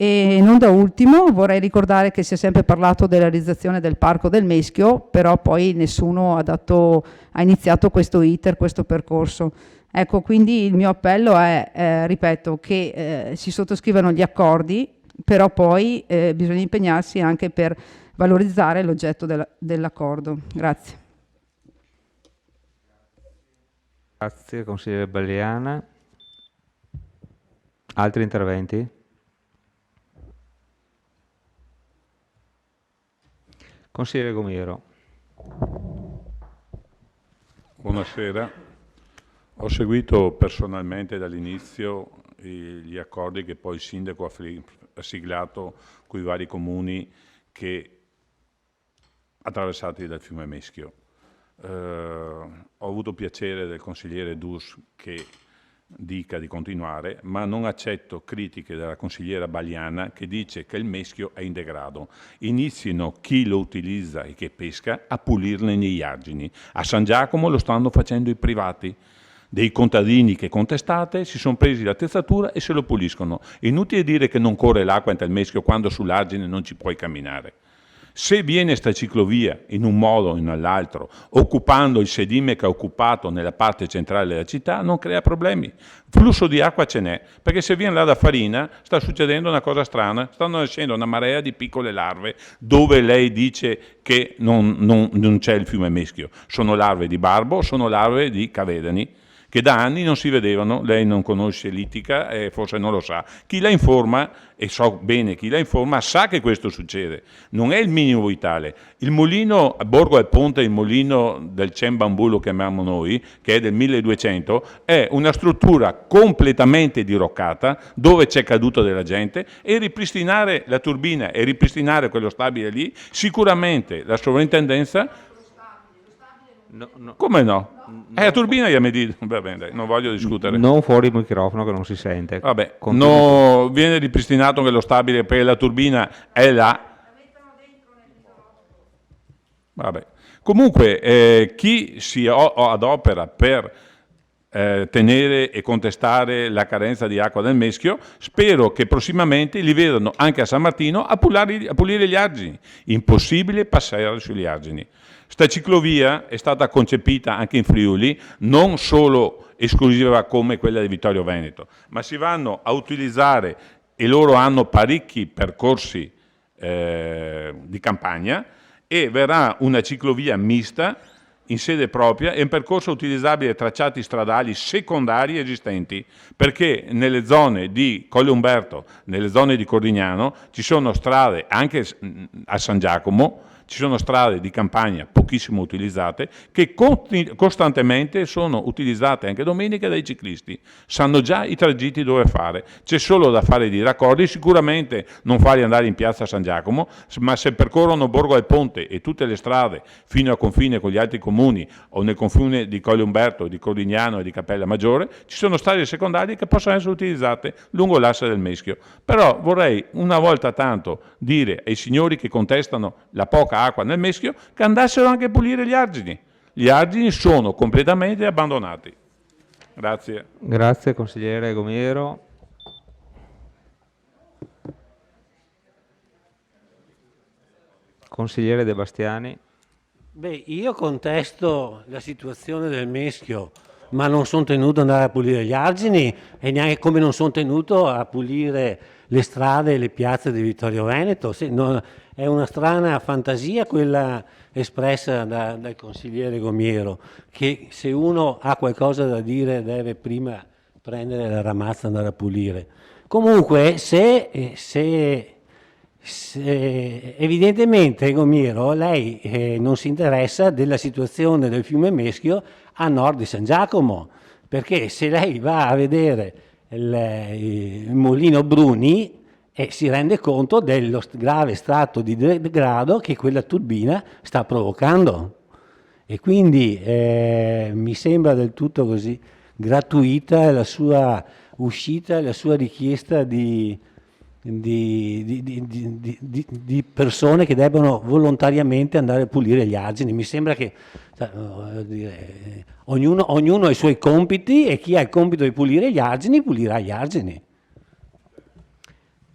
E non da ultimo vorrei ricordare che si è sempre parlato della realizzazione del Parco del Meschio, però poi nessuno ha iniziato questo iter, questo percorso. Ecco, quindi il mio appello è, ripeto, che si sottoscrivano gli accordi, però poi bisogna impegnarsi anche per valorizzare l'oggetto dell'accordo. Grazie. Grazie, consigliere Balliana. Altri interventi? Consigliere Gomiero. Buonasera. Ho seguito personalmente dall'inizio gli accordi che poi il sindaco ha siglato con i vari comuni che attraversati dal fiume Meschio. Ho avuto piacere del consigliere Dus che dica di continuare, ma non accetto critiche della consigliera Balliana che dice che il Meschio è in degrado. Inizino chi lo utilizza e che pesca a pulirne negli argini. A San Giacomo lo stanno facendo i privati. Dei contadini che contestate si sono presi l'attrezzatura e se lo puliscono. È inutile dire che non corre l'acqua entro il Meschio quando sull'argine non ci puoi camminare. Se viene sta ciclovia in un modo o in l'altro, occupando il sedime che ha occupato nella parte centrale della città, non crea problemi. Flusso di acqua ce n'è, perché se viene là da Farina sta succedendo una cosa strana, stanno nascendo una marea di piccole larve dove lei dice che non c'è il fiume Meschio. Sono larve di barbo, sono larve di cavedani, che da anni non si vedevano. Lei non conosce l'Ittica e forse non lo sa. Chi la informa, e so bene chi la informa, sa che questo succede. Non è il minimo vitale. Il mulino a Borgo al Ponte, il mulino del Cembambù lo chiamiamo noi, che è del 1200, è una struttura completamente diroccata dove c'è caduta della gente, e ripristinare la turbina e ripristinare quello stabile lì, sicuramente la sovrintendenza... No. Come no? La turbina gli ha medito. Va bene, dai, non voglio discutere. Non fuori il microfono che non si sente. Vabbè, no, viene ripristinato quello stabile perché la turbina è là. Vabbè. Comunque, chi si adopera per tenere e contestare la carenza di acqua del Meschio, spero che prossimamente li vedano anche a San Martino a pulire gli argini. Impossibile passare sugli argini. Sta ciclovia è stata concepita anche in Friuli, non solo esclusiva come quella di Vittorio Veneto, ma si vanno a utilizzare, e loro hanno parecchi percorsi di campagna, e verrà una ciclovia mista in sede propria e un percorso utilizzabile tracciati stradali secondari esistenti, perché nelle zone di Colle Umberto, nelle zone di Cordignano, ci sono strade, anche a San Giacomo, ci sono strade di campagna pochissimo utilizzate che costantemente sono utilizzate anche domenica dai ciclisti. Sanno già i tragitti dove fare, c'è solo da fare dei raccordi, sicuramente non farli andare in piazza San Giacomo, ma se percorrono Borgo al Ponte e tutte le strade fino al confine con gli altri comuni o nel confine di Colle Umberto, di Cordignano e di Cappella Maggiore, ci sono strade secondarie che possono essere utilizzate lungo l'asse del Meschio. Però vorrei una volta tanto dire ai signori che contestano la poca acqua nel Meschio che andassero anche a pulire gli argini. Gli argini sono completamente abbandonati. Grazie. Grazie consigliere Gomiero. Consigliere De Bastiani. Beh, io contesto la situazione del Meschio, ma non sono tenuto ad andare a pulire gli argini, e neanche come non sono tenuto a pulire le strade e le piazze di Vittorio Veneto. È una strana fantasia quella espressa dal consigliere Gomiero, che se uno ha qualcosa da dire deve prima prendere la ramazza e andare a pulire. Comunque, se evidentemente Gomiero, lei non si interessa della situazione del fiume Meschio a nord di San Giacomo, perché se lei va a vedere il Mulino Bruni, e si rende conto dello grave stato di degrado che quella turbina sta provocando. E quindi mi sembra del tutto così gratuita la sua uscita, la sua richiesta di persone che debbano volontariamente andare a pulire gli argini. Mi sembra che voglio dire, ognuno ha i suoi compiti e chi ha il compito di pulire gli argini pulirà gli argini.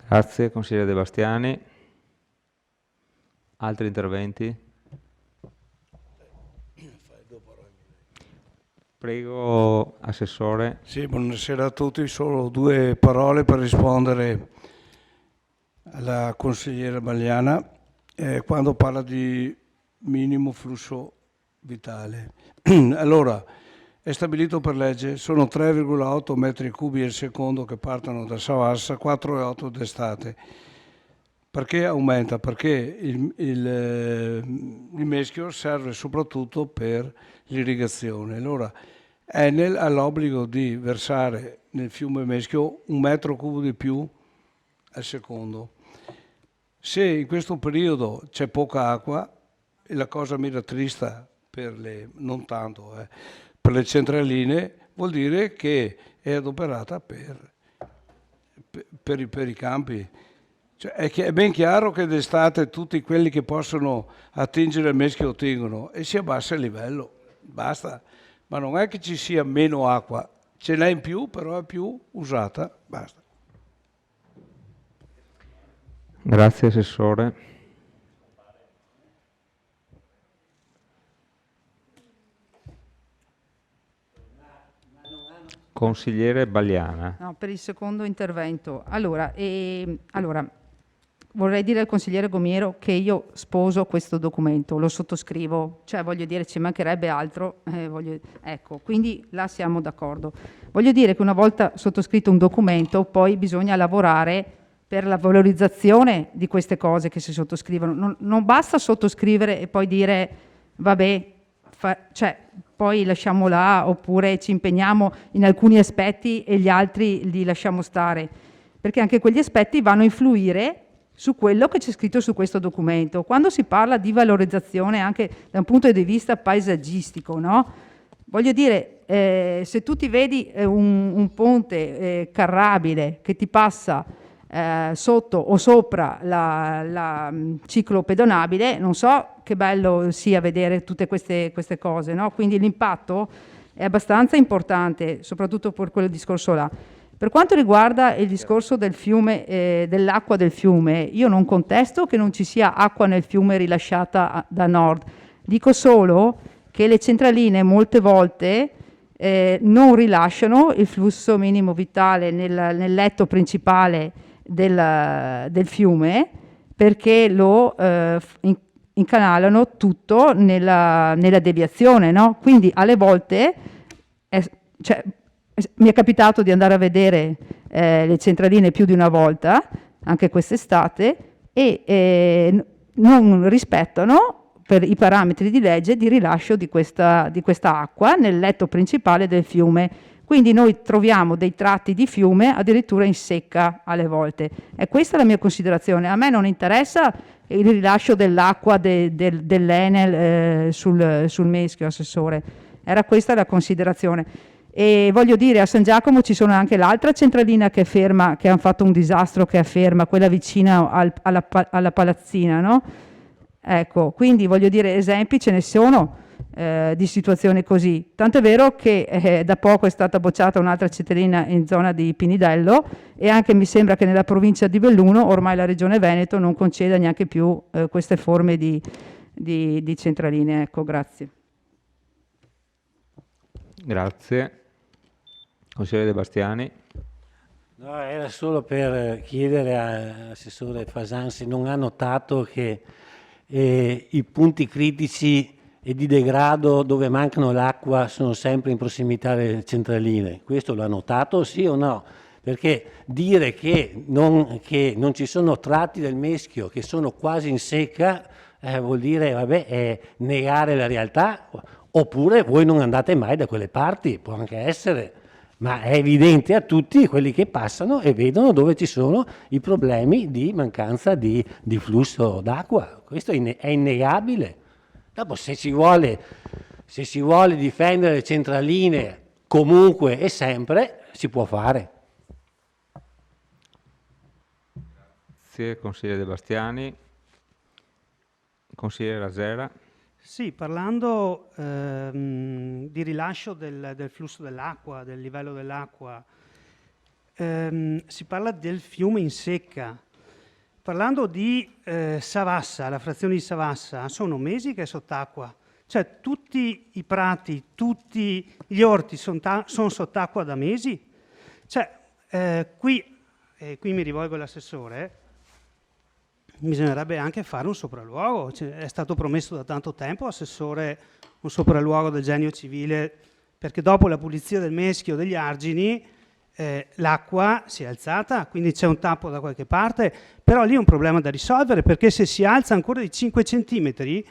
Grazie, consigliere De Bastiani. Altri interventi? Prego, Assessore. Sì, buonasera a tutti. Solo 2 parole per rispondere alla consigliera Bagliana quando parla di minimo flusso vitale. Allora, è stabilito per legge, sono 3,8 metri cubi al secondo che partono da Savassa, 4,8 d'estate. Perché aumenta? Perché il meschio serve soprattutto per l'irrigazione. Allora, Enel ha l'obbligo di versare nel fiume Meschio 1 metro cubo di più al secondo. Se in questo periodo c'è poca acqua, e la cosa mi rattrista non tanto, per le centraline, vuol dire che è adoperata per i campi. Cioè, è ben chiaro che d'estate tutti quelli che possono attingere il Meschio ottengono e si abbassa il livello, basta. Ma non è che ci sia meno acqua, ce n'è in più, però è più usata, basta. Grazie, Assessore. Consigliere Bagliana. No, per il secondo intervento. Allora, vorrei dire al consigliere Gomiero che io sposo questo documento, lo sottoscrivo, cioè voglio dire ci mancherebbe altro, ecco, quindi là siamo d'accordo. Voglio dire che una volta sottoscritto un documento poi bisogna lavorare per la valorizzazione di queste cose che si sottoscrivono. Non basta sottoscrivere e poi dire vabbè, cioè poi lasciamo là oppure ci impegniamo in alcuni aspetti e gli altri li lasciamo stare, perché anche quegli aspetti vanno a influire su quello che c'è scritto su questo documento. Quando si parla di valorizzazione anche da un punto di vista paesaggistico, no? Voglio dire, se tu ti vedi un ponte carrabile che ti passa sotto o sopra la ciclo pedonabile, non so che bello sia vedere tutte queste cose, no? Quindi l'impatto è abbastanza importante, soprattutto per quel discorso là. Per quanto riguarda il discorso del fiume, dell'acqua del fiume, io non contesto che non ci sia acqua nel fiume rilasciata da nord. Dico solo che le centraline molte volte non rilasciano il flusso minimo vitale nel letto principale del fiume, perché lo incanalano tutto nella deviazione, no? Quindi alle volte mi è capitato di andare a vedere le centraline più di una volta, anche quest'estate, e non rispettano per i parametri di legge di rilascio di questa acqua nel letto principale del fiume. Quindi noi troviamo dei tratti di fiume addirittura in secca alle volte. E questa è la mia considerazione. A me non interessa il rilascio dell'acqua dell'Enel sul Meschio, Assessore. Era questa la considerazione. E voglio dire, a San Giacomo ci sono anche l'altra centralina che è ferma, che hanno fatto un disastro, che è ferma, quella vicina alla palazzina, no? Ecco, quindi voglio dire, esempi ce ne sono di situazioni così. Tanto è vero che da poco è stata bocciata un'altra centralina in zona di Pinidello e anche mi sembra che nella provincia di Belluno ormai la Regione Veneto non conceda neanche più queste forme di centraline. Ecco, grazie. Grazie. Consigliere De Bastiani. No, era solo per chiedere all'assessore Fasan se non ha notato che i punti critici e di degrado dove mancano l'acqua sono sempre in prossimità delle centraline. Questo l'ha notato, sì o no? Perché dire che non ci sono tratti del Meschio che sono quasi in secca vuol dire, vabbè, negare la realtà, oppure voi non andate mai da quelle parti, può anche essere. ma è evidente a tutti quelli che passano e vedono dove ci sono i problemi di mancanza di flusso d'acqua. Questo è innegabile. Dopo se si vuole difendere le centraline comunque e sempre, si può fare. Grazie, consigliere De Bastiani. Consigliere Rasera. Sì, parlando di rilascio del flusso dell'acqua, del livello dell'acqua, si parla del fiume in secca. Parlando di Savassa, la frazione di Savassa, sono mesi che è sott'acqua. Cioè tutti i prati, tutti gli orti sono sott'acqua da mesi. Cioè, qui mi rivolgo all'assessore, bisognerebbe anche fare un sopralluogo. È stato promesso da tanto tempo, assessore, un sopralluogo del Genio Civile, perché dopo la pulizia del Meschio, degli argini, l'acqua si è alzata, quindi c'è un tappo da qualche parte, però lì è un problema da risolvere, perché se si alza ancora di 5 centimetri,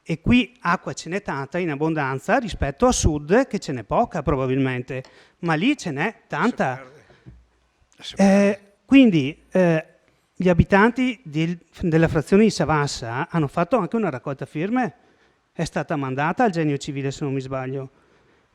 e qui acqua ce n'è tanta in abbondanza rispetto a sud che ce n'è poca probabilmente, ma lì ce n'è tanta. Quindi gli abitanti della frazione di Savassa hanno fatto anche una raccolta firme, è stata mandata al Genio Civile se non mi sbaglio,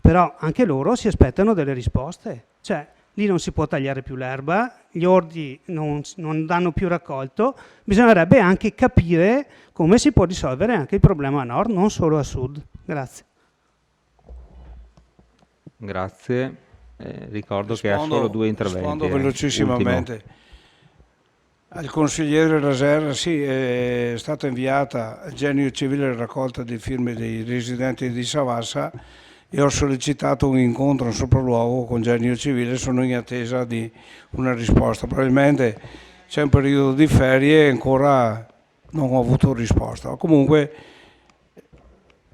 però anche loro si aspettano delle risposte. Cioè lì non si può tagliare più l'erba, gli orti non danno più raccolto, bisognerebbe anche capire come si può risolvere anche il problema a nord, non solo a sud. Grazie. Grazie. Ricordo che ha solo 2 interventi. Rispondo velocissimamente. Ultimo. Al consigliere Rasera, sì, è stata inviata al Genio Civile la raccolta di firme dei residenti di Savassa e ho sollecitato un incontro, un sopralluogo con Genio Civile, sono in attesa di una risposta. Probabilmente c'è un periodo di ferie e ancora non ho avuto risposta. Comunque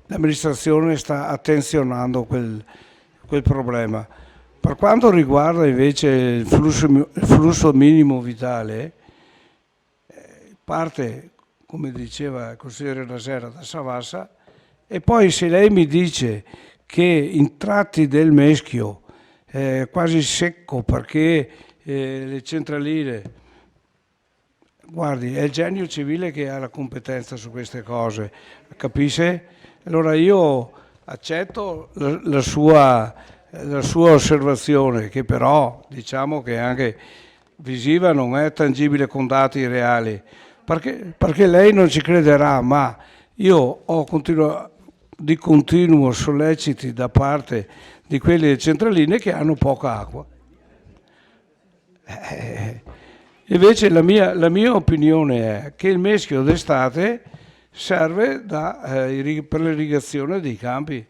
l'amministrazione sta attenzionando quel problema. Per quanto riguarda invece il flusso minimo vitale, parte, come diceva il consigliere Rasera, da Savassa, e poi se lei mi dice che in tratti del Meschio è quasi secco perché le centraline, guardi, è il Genio Civile che ha la competenza su queste cose, capisce? Allora io accetto la sua osservazione, che però diciamo che è anche visiva, non è tangibile con dati reali, perché lei non ci crederà, ma io ho di continuo solleciti da parte di quelle centraline che hanno poca acqua. Invece la mia opinione è che il Meschio d'estate serve per l'irrigazione dei campi.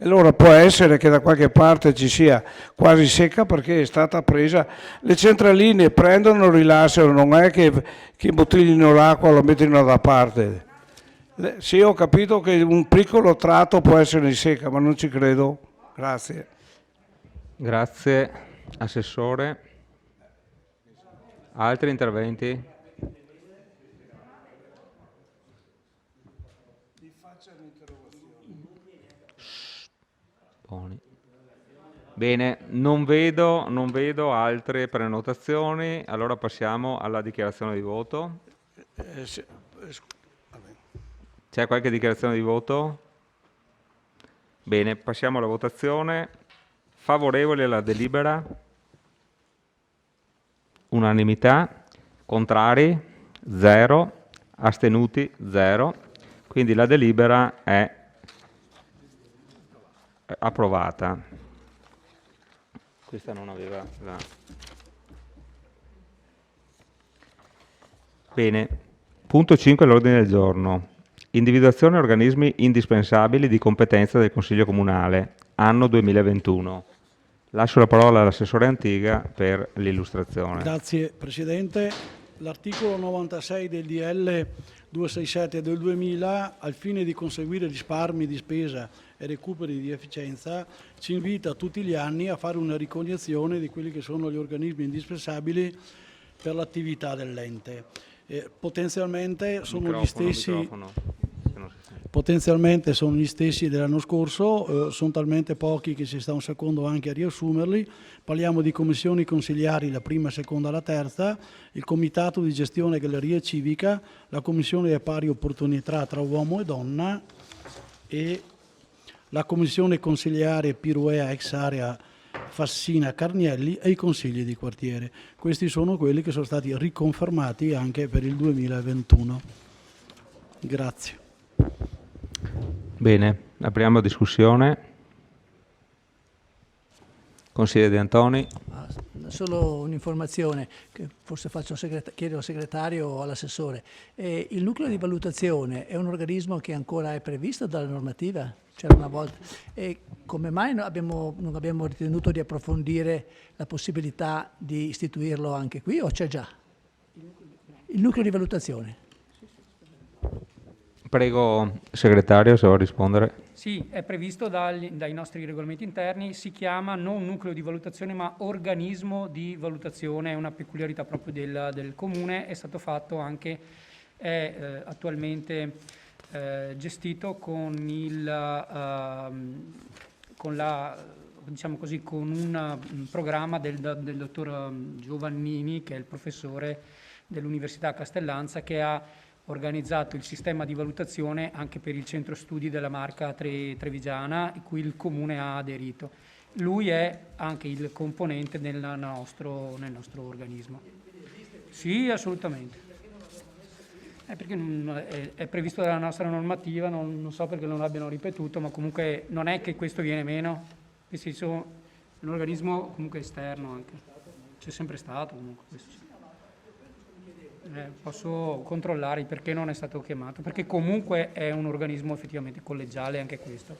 Allora può essere che da qualche parte ci sia quasi secca perché è stata presa, le centraline prendono, rilasciano, non è che bottiglino l'acqua o la mettono da parte. Sì, ho capito che un piccolo tratto può essere in secca, ma non ci credo. Grazie. Grazie, assessore. Altri interventi? Bene, non vedo altre prenotazioni, allora passiamo alla dichiarazione di voto. C'è qualche dichiarazione di voto? Bene, passiamo alla votazione. Favorevoli alla delibera? Unanimità. Contrari? 0. Astenuti? 0. Quindi la delibera è approvata. Questa non aveva la... Bene. Punto 5 all'ordine del giorno. Individuazione organismi indispensabili di competenza del Consiglio Comunale, anno 2021. Lascio la parola all'assessore Antiga per l'illustrazione. Grazie Presidente. L'articolo 96 del DL 267 del 2000, al fine di conseguire risparmi di spesa e recuperi di efficienza, ci invita tutti gli anni a fare una ricognizione di quelli che sono gli organismi indispensabili per l'attività dell'ente. Potenzialmente sono gli stessi potenzialmente sono gli stessi dell'anno scorso, sono talmente pochi che si sta un secondo anche a riassumerli. Parliamo di commissioni consigliari, la prima, seconda, la terza, il comitato di gestione galleria civica, la commissione di pari opportunità tra uomo e donna e la commissione consigliare Piruea ex area Fassina Carnielli e i consigli di quartiere. Questi sono quelli che sono stati riconfermati anche per il 2021. Grazie. Bene, apriamo discussione. Consigliere De Antoni. Solo un'informazione che forse chiedo al segretario o all'assessore. Il nucleo di valutazione è un organismo che ancora è previsto dalla normativa? C'era una volta. E come mai non abbiamo ritenuto di approfondire la possibilità di istituirlo anche qui o c'è già? Il nucleo di valutazione. Prego, segretario, se vuole rispondere. Sì, è previsto dai nostri regolamenti interni, si chiama non nucleo di valutazione ma organismo di valutazione, è una peculiarità proprio del comune, è stato fatto anche, è attualmente gestito con un programma del dottor Giovannini, che è il professore dell'Università Castellanza, che ha organizzato il sistema di valutazione anche per il centro studi della Marca Trevigiana, in cui il comune ha aderito. Lui è anche il componente nel nostro organismo. Sì, assolutamente. Perché è previsto dalla nostra normativa, non so perché non l'abbiano ripetuto, ma comunque non è che questo viene meno, nel senso è un organismo comunque esterno anche, c'è sempre stato comunque questo. Posso controllare perché non è stato chiamato, perché comunque è un organismo effettivamente collegiale anche questo.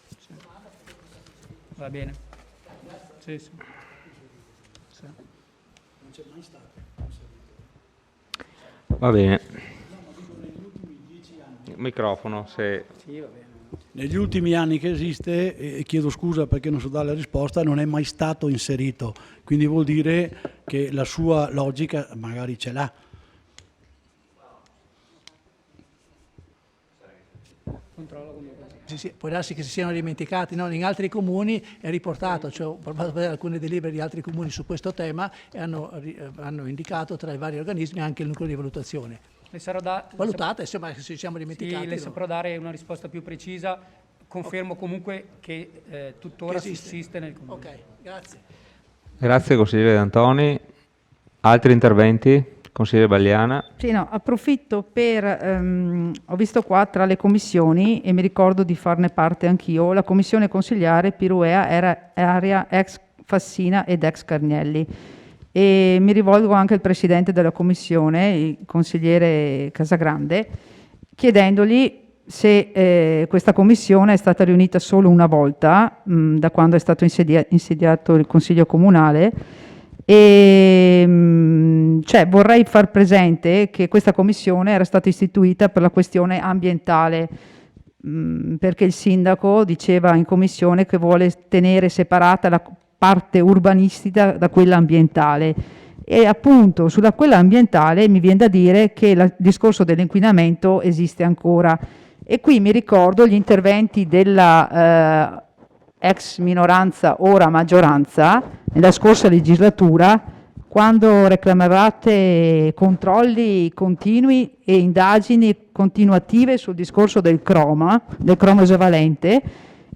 Sì. Va bene. Sì, sì. Sì. Non c'è mai stato. Va bene. Microfono, se... Sì, va bene. Negli ultimi anni che esiste, e chiedo scusa perché non so dare la risposta, non è mai stato inserito, quindi vuol dire che la sua logica magari ce l'ha. Sì, può darsi che si siano dimenticati, no? In altri comuni è riportato, cioè ho provato a vedere alcune delibere di altri comuni su questo tema e hanno indicato tra i vari organismi anche il nucleo di valutazione. Valutate, insomma, se ci siamo dimenticati. Sì, le saprò dare una risposta più precisa, confermo comunque che tuttora sussiste nel comune. Ok, grazie. Grazie consigliere De Antoni. Altri interventi? Consigliere Bagliana. Sì, no, approfitto per, ho visto qua tra le commissioni e mi ricordo di farne parte anch'io, la commissione consigliare Piruea era area ex Fassina ed ex Carnielli, e mi rivolgo anche al presidente della commissione, il consigliere Casagrande, chiedendogli se questa commissione è stata riunita solo una volta da quando è stato insediato il Consiglio Comunale. E cioè, vorrei far presente che questa commissione era stata istituita per la questione ambientale, perché il sindaco diceva in commissione che vuole tenere separata la parte urbanistica da quella ambientale, e appunto sulla quella ambientale mi viene da dire che il discorso dell'inquinamento esiste ancora, e qui mi ricordo gli interventi della ex minoranza, ora maggioranza, nella scorsa legislatura, quando reclamavate controlli continui e indagini continuative sul discorso del cromo esavalente,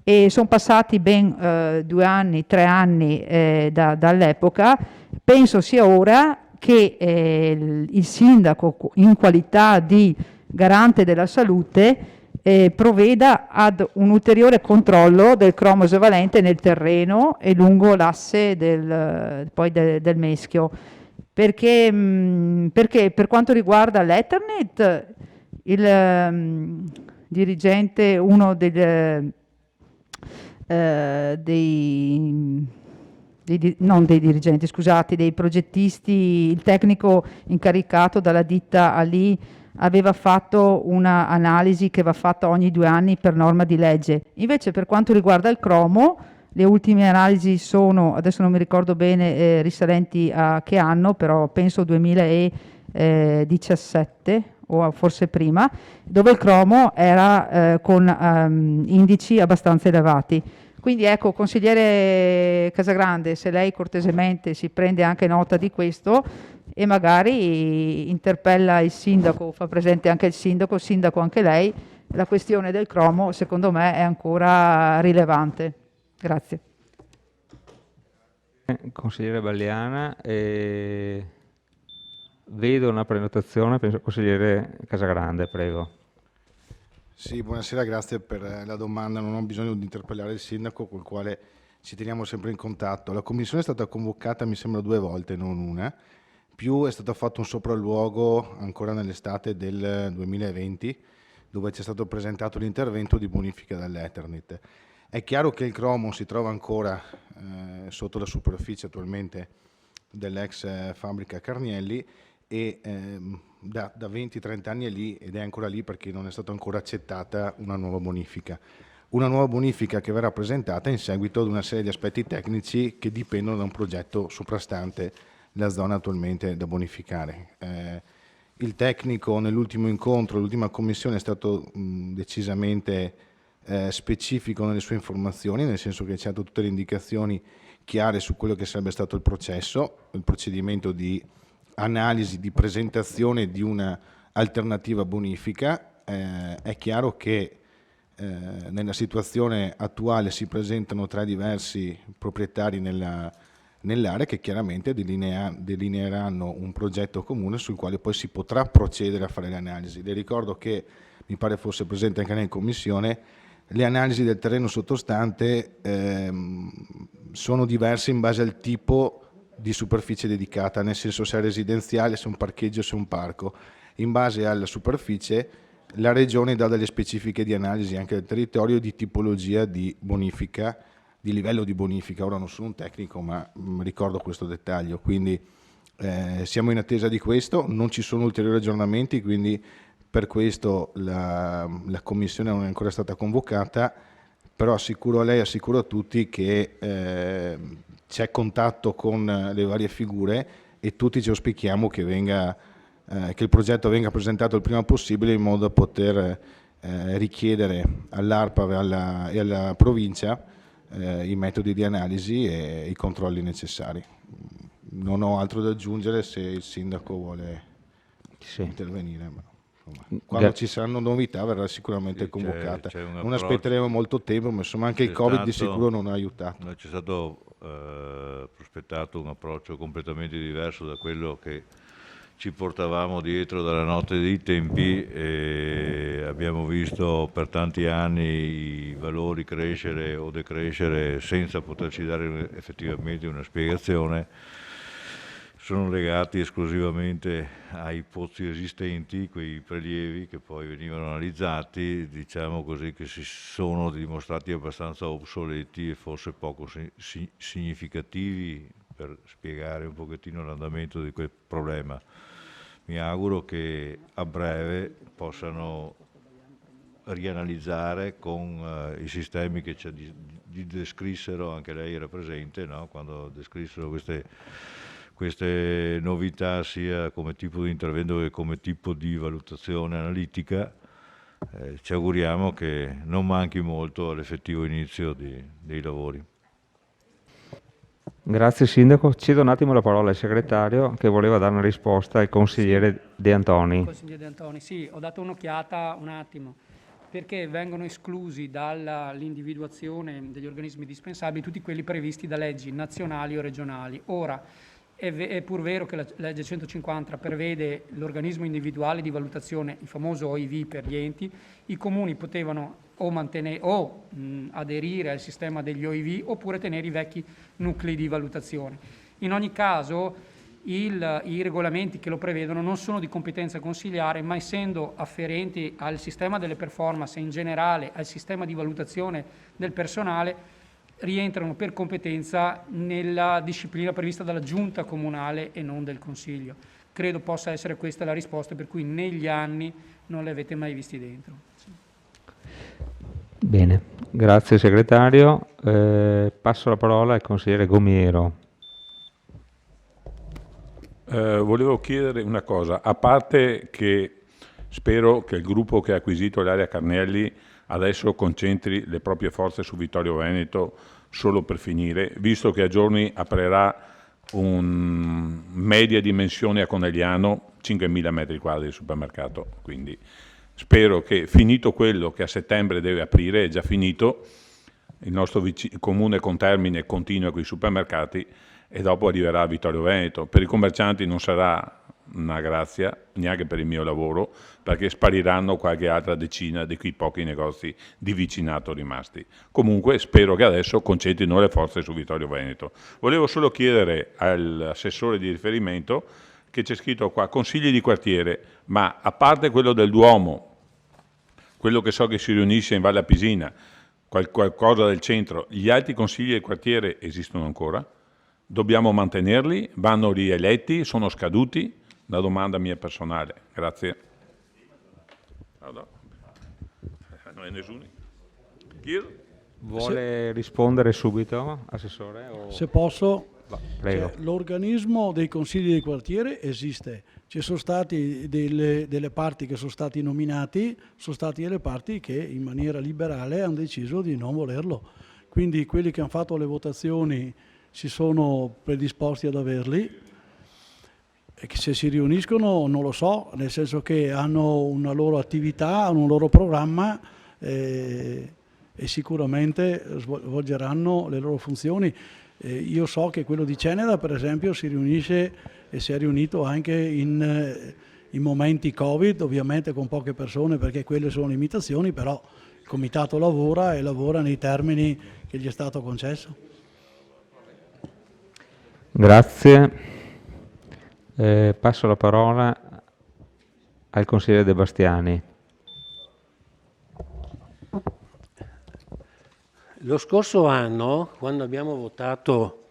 e sono passati ben 2 anni, 3 anni dall'epoca. Penso sia ora che il sindaco, in qualità di garante della salute, provveda ad un ulteriore controllo del cromo esavalente nel terreno e lungo l'asse del Meschio, perché per quanto riguarda l'Ethernet, il dirigente, uno dei progettisti, il tecnico incaricato dalla ditta Ali, aveva fatto una analisi che va fatta ogni 2 anni per norma di legge. Invece per quanto riguarda il cromo, le ultime analisi sono, adesso non mi ricordo bene, risalenti a che anno, però penso 2017 o forse prima, dove il cromo era con indici abbastanza elevati. Quindi ecco, consigliere Casagrande, se lei cortesemente si prende anche nota di questo e magari interpella il sindaco, fa presente anche il sindaco anche lei, la questione del cromo secondo me è ancora rilevante. Grazie. Consigliere Balliana, vedo una prenotazione, penso consigliere Casagrande, prego. Sì, buonasera, grazie per la domanda. Non ho bisogno di interpellare il sindaco col quale ci teniamo sempre in contatto. La commissione è stata convocata, mi sembra, 2 volte, non una. Più è stato fatto un sopralluogo ancora nell'estate del 2020, dove c'è stato presentato l'intervento di bonifica dall'Eternit. È chiaro che il cromo si trova ancora sotto la superficie attualmente dell'ex fabbrica Carnielli e da 20-30 anni è lì ed è ancora lì perché non è stata ancora accettata una nuova bonifica. Una nuova bonifica che verrà presentata in seguito ad una serie di aspetti tecnici che dipendono da un progetto soprastante la zona attualmente da bonificare. Il tecnico nell'ultimo incontro, l'ultima commissione, è stato decisamente specifico nelle sue informazioni, nel senso che ci ha dato tutte le indicazioni chiare su quello che sarebbe stato il processo, il procedimento di analisi, di presentazione di una alternativa bonifica. È chiaro che nella situazione attuale si presentano 3 diversi proprietari nell'area che chiaramente delineeranno un progetto comune sul quale poi si potrà procedere a fare le analisi. Le ricordo che, mi pare fosse presente anche in commissione, le analisi del terreno sottostante sono diverse in base al tipo di superficie dedicata, nel senso se è residenziale, se è un parcheggio, se è un parco. In base alla superficie la Regione dà delle specifiche di analisi anche del territorio, di tipologia di bonifica, di livello di bonifica. Ora non sono un tecnico ma ricordo questo dettaglio, quindi siamo in attesa di questo, non ci sono ulteriori aggiornamenti, quindi per questo la commissione non è ancora stata convocata, però assicuro a lei, assicuro a tutti che c'è contatto con le varie figure e tutti ci auspichiamo che il progetto venga presentato il prima possibile in modo da poter richiedere all'ARPA e alla provincia i metodi di analisi e i controlli necessari. Non ho altro da aggiungere se il sindaco vuole intervenire. Ma quando ci saranno novità verrà sicuramente convocata. Non aspetteremo molto tempo, ma insomma anche il Covid di sicuro non ha aiutato. C'è stato prospettato un approccio completamente diverso da quello che ci portavamo dietro dalla notte dei tempi e abbiamo visto per tanti anni i valori crescere o decrescere senza poterci dare effettivamente una spiegazione. Sono legati esclusivamente ai pozzi esistenti, quei prelievi che poi venivano analizzati, diciamo così, che si sono dimostrati abbastanza obsoleti e forse poco significativi per spiegare un pochettino l'andamento di quel problema. Mi auguro che a breve possano rianalizzare con i sistemi che ci descrissero, anche lei era presente, no? Quando descrissero queste novità sia come tipo di intervento che come tipo di valutazione analitica. Ci auguriamo che non manchi molto all'effettivo inizio dei lavori. Grazie Sindaco. Cedo un attimo la parola al segretario che voleva dare una risposta al consigliere De Antoni. Consigliere De Antoni, sì, ho dato un'occhiata un attimo, perché vengono esclusi dall'individuazione degli organismi dispensabili tutti quelli previsti da leggi nazionali o regionali. Ora, è pur vero che la legge 150 prevede l'organismo individuale di valutazione, il famoso OIV per gli enti. I comuni potevano o aderire al sistema degli OIV oppure tenere i vecchi nuclei di valutazione. In ogni caso i regolamenti che lo prevedono non sono di competenza consiliare, ma essendo afferenti al sistema delle performance e in generale al sistema di valutazione del personale, rientrano per competenza nella disciplina prevista dalla giunta comunale e non del consiglio. Credo possa essere questa la risposta per cui negli anni non le avete mai visti dentro. Sì. Bene, grazie segretario. Passo la parola al consigliere Gomiero. Volevo chiedere una cosa, a parte che Spero che il gruppo che ha acquisito l'area Carnelli adesso concentri le proprie forze su Vittorio Veneto solo per finire, visto che a giorni aprirà un media dimensione a Conegliano, 5.000 metri quadri di supermercato. Quindi spero che, finito quello che a settembre deve aprire, è già finito, il nostro comune con Termine continua con i supermercati e dopo arriverà a Vittorio Veneto. Per i commercianti non sarà una grazia, neanche per il mio lavoro, perché spariranno qualche altra decina di quei pochi negozi di vicinato rimasti. Comunque spero che adesso concentrino le forze su Vittorio Veneto. Volevo solo chiedere all'assessore di riferimento, che c'è scritto qua, consigli di quartiere, ma a parte quello del Duomo, quello che so che si riunisce in Valle Apisina, qualcosa del centro, gli altri consigli del quartiere esistono ancora? Dobbiamo mantenerli? Vanno rieletti? Sono scaduti? Una domanda mia personale. Grazie. Non è nessuno? Vuole rispondere subito, Assessore? Se posso, prego. L'organismo dei consigli di quartiere esiste. Ci sono stati delle parti che sono stati nominati, sono stati delle parti che in maniera liberale hanno deciso di non volerlo. Quindi quelli che hanno fatto le votazioni si sono predisposti ad averli, e che se si riuniscono non lo so, nel senso che hanno una loro attività, hanno un loro programma e sicuramente svolgeranno le loro funzioni. Io so che quello di Ceneda, per esempio, si riunisce e si è riunito anche in momenti Covid, ovviamente con poche persone perché quelle sono limitazioni, però il comitato lavora e lavora nei termini che gli è stato concesso. Grazie. Passo la parola al consigliere De Bastiani. Lo scorso anno, quando abbiamo votato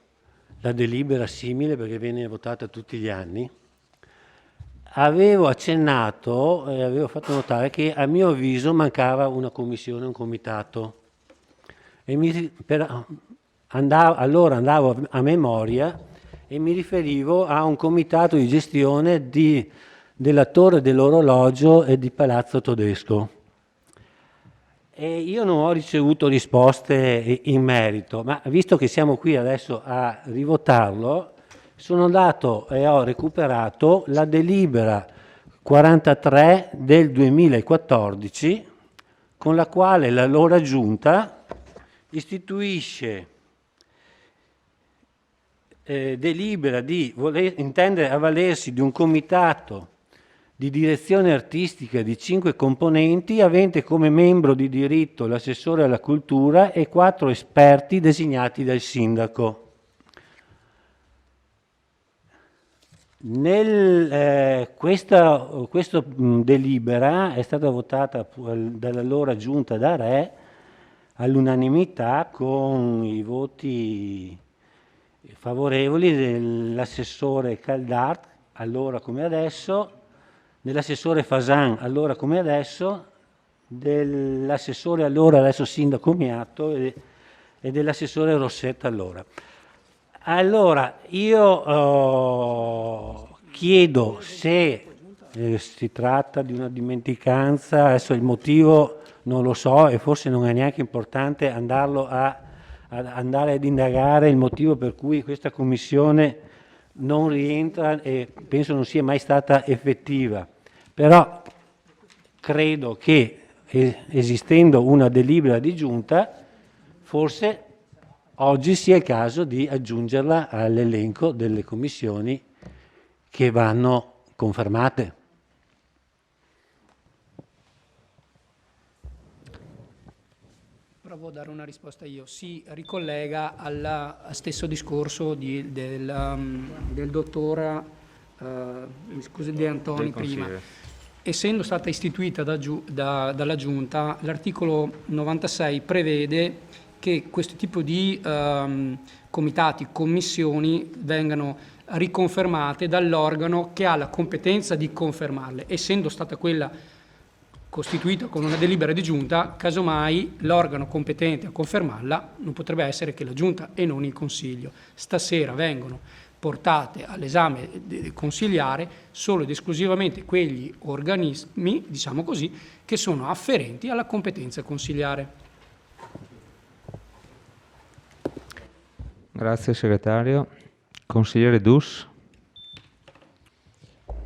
la delibera simile, perché viene votata tutti gli anni, avevo accennato e avevo fatto notare che a mio avviso mancava una commissione, un comitato. E allora andavo a memoria e mi riferivo a un comitato di gestione della Torre dell'Orologio e di Palazzo Todesco. E io non ho ricevuto risposte in merito, ma visto che siamo qui adesso a rivotarlo, sono andato e ho recuperato la delibera 43 del 2014, con la quale l'allora Giunta istituisce delibera di intendere avvalersi di un comitato di direzione artistica di 5 componenti, avente come membro di diritto l'assessore alla cultura e 4 esperti designati dal sindaco. Questa delibera è stata votata dall'allora Giunta da Re all'unanimità con i voti favorevoli dell'assessore Caldart, allora come adesso, dell'assessore Fasan, allora come adesso, dell'assessore allora adesso sindaco Miatto e dell'assessore Rossetta allora. Allora, io chiedo se si tratta di una dimenticanza, adesso il motivo non lo so e forse non è neanche importante andare ad indagare il motivo per cui questa commissione non rientra e penso non sia mai stata effettiva. Però credo che esistendo una delibera di giunta, forse oggi sia il caso di aggiungerla all'elenco delle commissioni che vanno confermate. Provo a dare una risposta io. Si ricollega al stesso discorso del dottor De Antoni prima. Essendo stata istituita dalla Giunta, l'articolo 96 prevede che questo tipo di comitati, commissioni vengano riconfermate dall'organo che ha la competenza di confermarle. Essendo stata quella costituita con una delibera di giunta, casomai l'organo competente a confermarla non potrebbe essere che la giunta e non il Consiglio. Stasera vengono portate all'esame consigliare solo ed esclusivamente quegli organismi, diciamo così, che sono afferenti alla competenza consigliare. Grazie segretario. Consigliere Dus.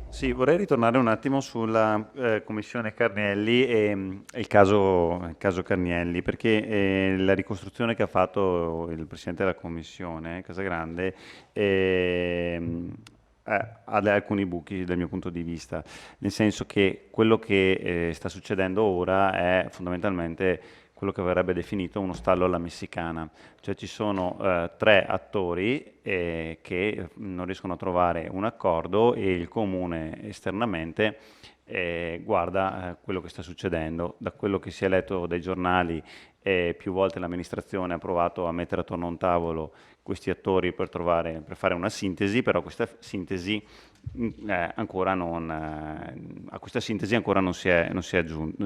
Sì, vorrei ritornare un attimo sulla commissione Carnielli e il caso Carnielli, perché la ricostruzione che ha fatto il Presidente della Commissione, Casagrande, ha alcuni buchi dal mio punto di vista, nel senso che quello che sta succedendo ora è fondamentalmente quello che verrebbe definito uno stallo alla messicana, cioè ci sono 3 attori che non riescono a trovare un accordo e il comune esternamente guarda quello che sta succedendo. Da quello che si è letto dai giornali, più volte l'amministrazione ha provato a mettere attorno a un tavolo questi attori per fare una sintesi, però questa sintesi ancora non si è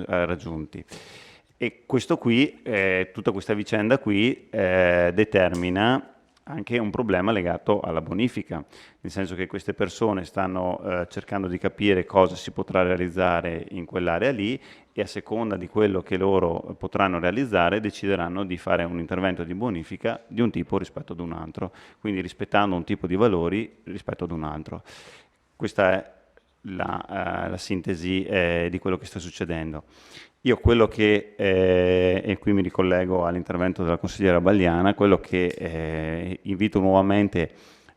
raggiunti. E questo qui, tutta questa vicenda qui determina anche un problema legato alla bonifica, nel senso che queste persone stanno cercando di capire cosa si potrà realizzare in quell'area lì e a seconda di quello che loro potranno realizzare decideranno di fare un intervento di bonifica di un tipo rispetto ad un altro, quindi rispettando un tipo di valori rispetto ad un altro. Questa è la sintesi di quello che sta succedendo. Io quello che, e qui mi ricollego all'intervento della consigliera Bagliana, quello che invito nuovamente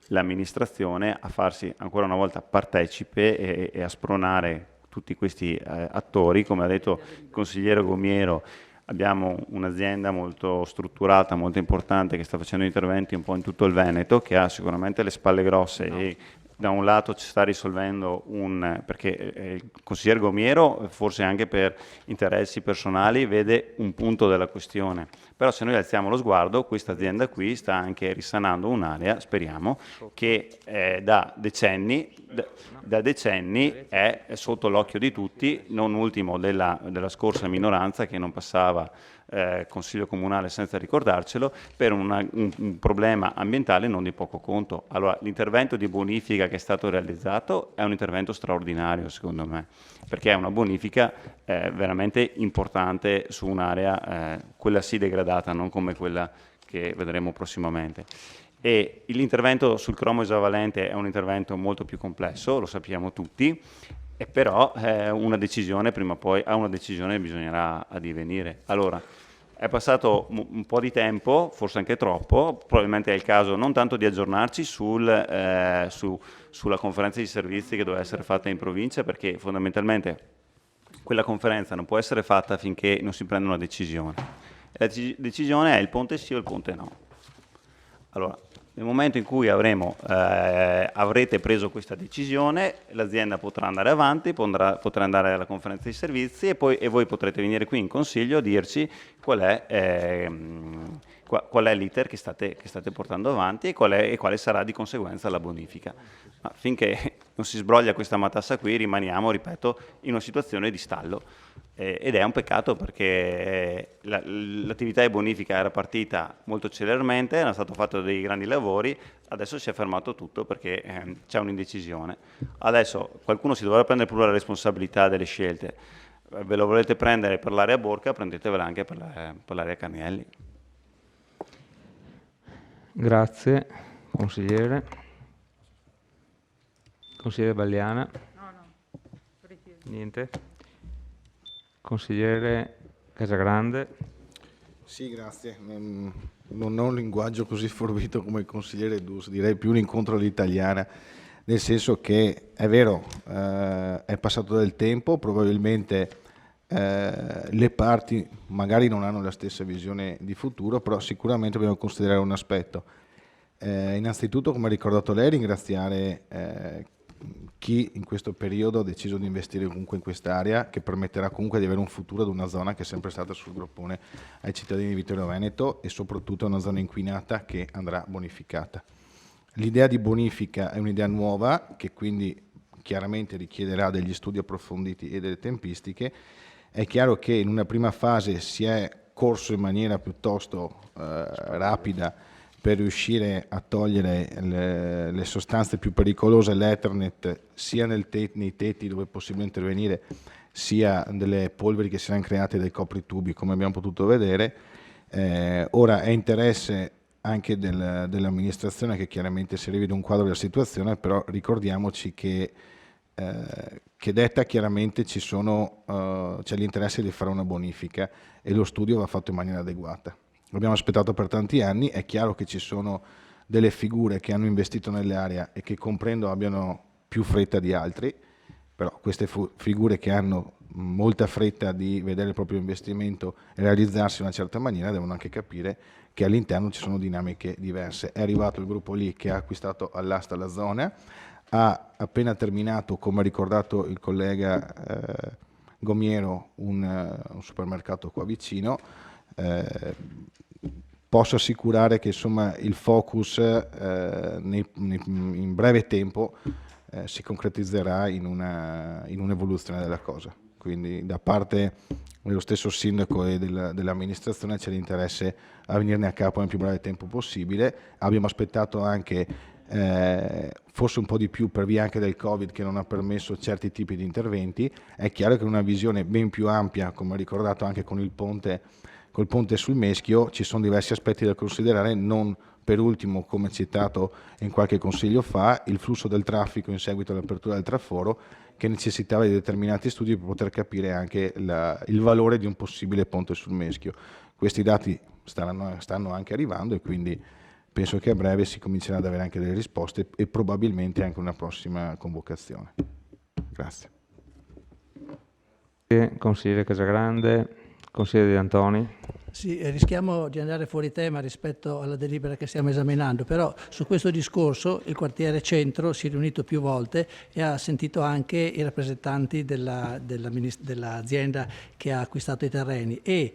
l'amministrazione a farsi ancora una volta partecipe e a spronare tutti questi attori, come ha detto il consigliere Gomiero. Abbiamo un'azienda molto strutturata, molto importante, che sta facendo interventi un po' in tutto il Veneto, che ha sicuramente le spalle grosse e da un lato ci sta risolvendo perché il consigliere Gomiero, forse anche per interessi personali, vede un punto della questione. Però se noi alziamo lo sguardo, questa azienda qui sta anche risanando un'area, speriamo, che da decenni è sotto l'occhio di tutti, non ultimo della scorsa minoranza che non passava consiglio comunale senza ricordarcelo, per un problema ambientale non di poco conto. Allora, l'intervento di bonifica che è stato realizzato è un intervento straordinario, secondo me, perché è una bonifica veramente importante su un'area, quella sì degradata, non come quella che vedremo prossimamente. E l'intervento sul cromo esavalente è un intervento molto più complesso, lo sappiamo tutti, e però una decisione prima o poi bisognerà addivenire. Allora, è passato un po' di tempo, forse anche troppo, probabilmente è il caso non tanto di aggiornarci sulla conferenza di servizi che doveva essere fatta in provincia, perché fondamentalmente quella conferenza non può essere fatta finché non si prende una decisione. La decisione è il ponte sì o il ponte no. Allora, nel momento in cui avrete preso questa decisione, l'azienda potrà andare avanti, potrà andare alla conferenza di servizi e voi potrete venire qui in consiglio a dirci qual è l'iter che state portando avanti e quale sarà di conseguenza la bonifica. Ma finché non si sbroglia questa matassa qui, rimaniamo, ripeto, in una situazione di stallo. Ed è un peccato perché l'attività di bonifica era partita molto celermente, erano stati fatti dei grandi lavori, adesso si è fermato tutto perché c'è un'indecisione. Adesso qualcuno si dovrà prendere pure la responsabilità delle scelte. Ve lo volete prendere per l'area Borca, prendetevela anche per l'area Carnielli. Grazie, consigliere. Consigliere Bagliana? Niente. Consigliere Casagrande? Sì, grazie. Non ho un linguaggio così forbito come il consigliere Dus, direi più un incontro all'italiana, nel senso che è vero, è passato del tempo, probabilmente le parti magari non hanno la stessa visione di futuro, però sicuramente dobbiamo considerare un aspetto. Innanzitutto, come ha ricordato lei, ringraziare chi in questo periodo ha deciso di investire comunque in quest'area, che permetterà comunque di avere un futuro ad una zona che è sempre stata sul groppone ai cittadini di Vittorio Veneto e soprattutto una zona inquinata che andrà bonificata. L'idea di bonifica è un'idea nuova che quindi chiaramente richiederà degli studi approfonditi e delle tempistiche. È chiaro che in una prima fase si è corso in maniera piuttosto rapida per riuscire a togliere le sostanze più pericolose, l'Ethernet, sia nei tetti dove è possibile intervenire, sia delle polveri che si erano create dai copritubi, come abbiamo potuto vedere. Ora è interesse anche dell'amministrazione che chiaramente si rivede un quadro della situazione, però ricordiamoci che detta chiaramente c'è l'interesse di fare una bonifica e lo studio va fatto in maniera adeguata. L'abbiamo aspettato per tanti anni, è chiaro che ci sono delle figure che hanno investito nell'area e che comprendo abbiano più fretta di altri, però queste figure che hanno molta fretta di vedere il proprio investimento realizzarsi in una certa maniera devono anche capire che all'interno ci sono dinamiche diverse. È arrivato il gruppo lì che ha acquistato all'asta la zona, ha appena terminato, come ha ricordato il collega Gomiero, un supermercato qua vicino. Posso assicurare che insomma il focus in breve tempo si concretizzerà in un'evoluzione della cosa. Quindi da parte dello stesso sindaco e dell'amministrazione c'è l'interesse a venirne a capo nel più breve tempo possibile. Abbiamo aspettato anche forse un po' di più per via anche del Covid che non ha permesso certi tipi di interventi. È chiaro che in una visione ben più ampia, come ha ricordato anche con il ponte, col ponte sul Meschio, ci sono diversi aspetti da considerare, non per ultimo, come citato in qualche consiglio fa, il flusso del traffico in seguito all'apertura del traforo, che necessitava di determinati studi per poter capire anche il valore di un possibile ponte sul Meschio. Questi dati stanno anche arrivando e quindi penso che a breve si comincerà ad avere anche delle risposte e probabilmente anche una prossima convocazione. Grazie. Consigliere Casagrande. Consigliere De Antoni. Sì, rischiamo di andare fuori tema rispetto alla delibera che stiamo esaminando, però su questo discorso il quartiere centro si è riunito più volte e ha sentito anche i rappresentanti dell'azienda che ha acquistato i terreni e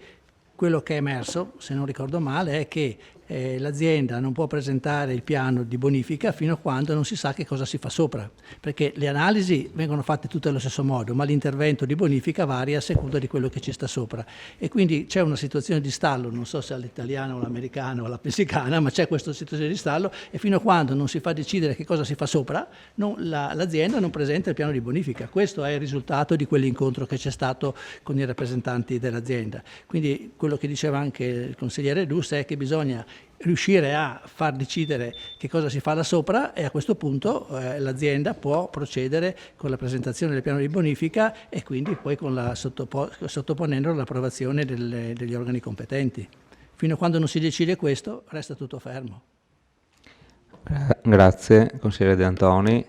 quello che è emerso, se non ricordo male, è che l'azienda non può presentare il piano di bonifica fino a quando non si sa che cosa si fa sopra, perché le analisi vengono fatte tutte allo stesso modo, ma l'intervento di bonifica varia a seconda di quello che ci sta sopra. E quindi c'è una situazione di stallo, non so se all'italiana o all'americana o alla messicana, ma c'è questa situazione di stallo e fino a quando non si fa decidere che cosa si fa sopra, l'azienda non presenta il piano di bonifica. Questo è il risultato di quell'incontro che c'è stato con i rappresentanti dell'azienda. Quindi quello che diceva anche il consigliere Rus è che bisogna riuscire a far decidere che cosa si fa là sopra e a questo punto l'azienda può procedere con la presentazione del piano di bonifica e quindi poi con sottoponendo all'approvazione degli organi competenti. Fino a quando non si decide questo resta tutto fermo. Grazie, consigliere De Antoni.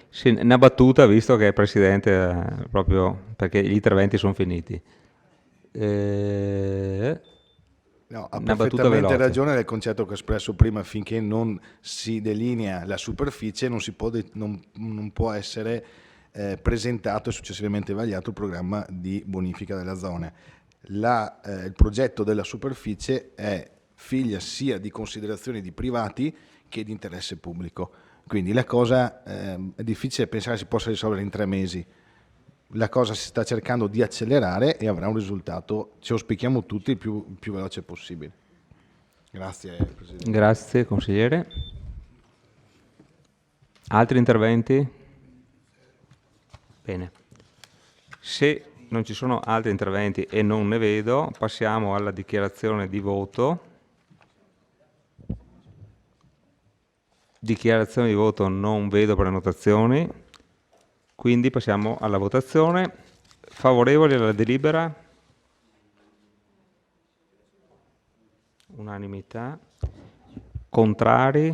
Sì, una battuta, visto che è Presidente, proprio perché gli interventi sono finiti. No, ha Una battuta perfettamente veloce. ragione nel concetto che ho espresso prima: finché non si delinea la superficie non può essere presentato e successivamente vagliato il programma di bonifica della zona. Il progetto della superficie è figlia sia di considerazioni di privati che di interesse pubblico, quindi la cosa è difficile pensare si possa risolvere in 3 mesi. La cosa si sta cercando di accelerare e avrà un risultato, ci auspichiamo tutti, il più veloce possibile. Grazie Presidente. Grazie consigliere. Altri interventi? Bene. Se non ci sono altri interventi e non ne vedo, passiamo alla dichiarazione di voto. Dichiarazione di voto non vedo prenotazioni. Quindi passiamo alla votazione. Favorevoli alla delibera? Unanimità. Contrari?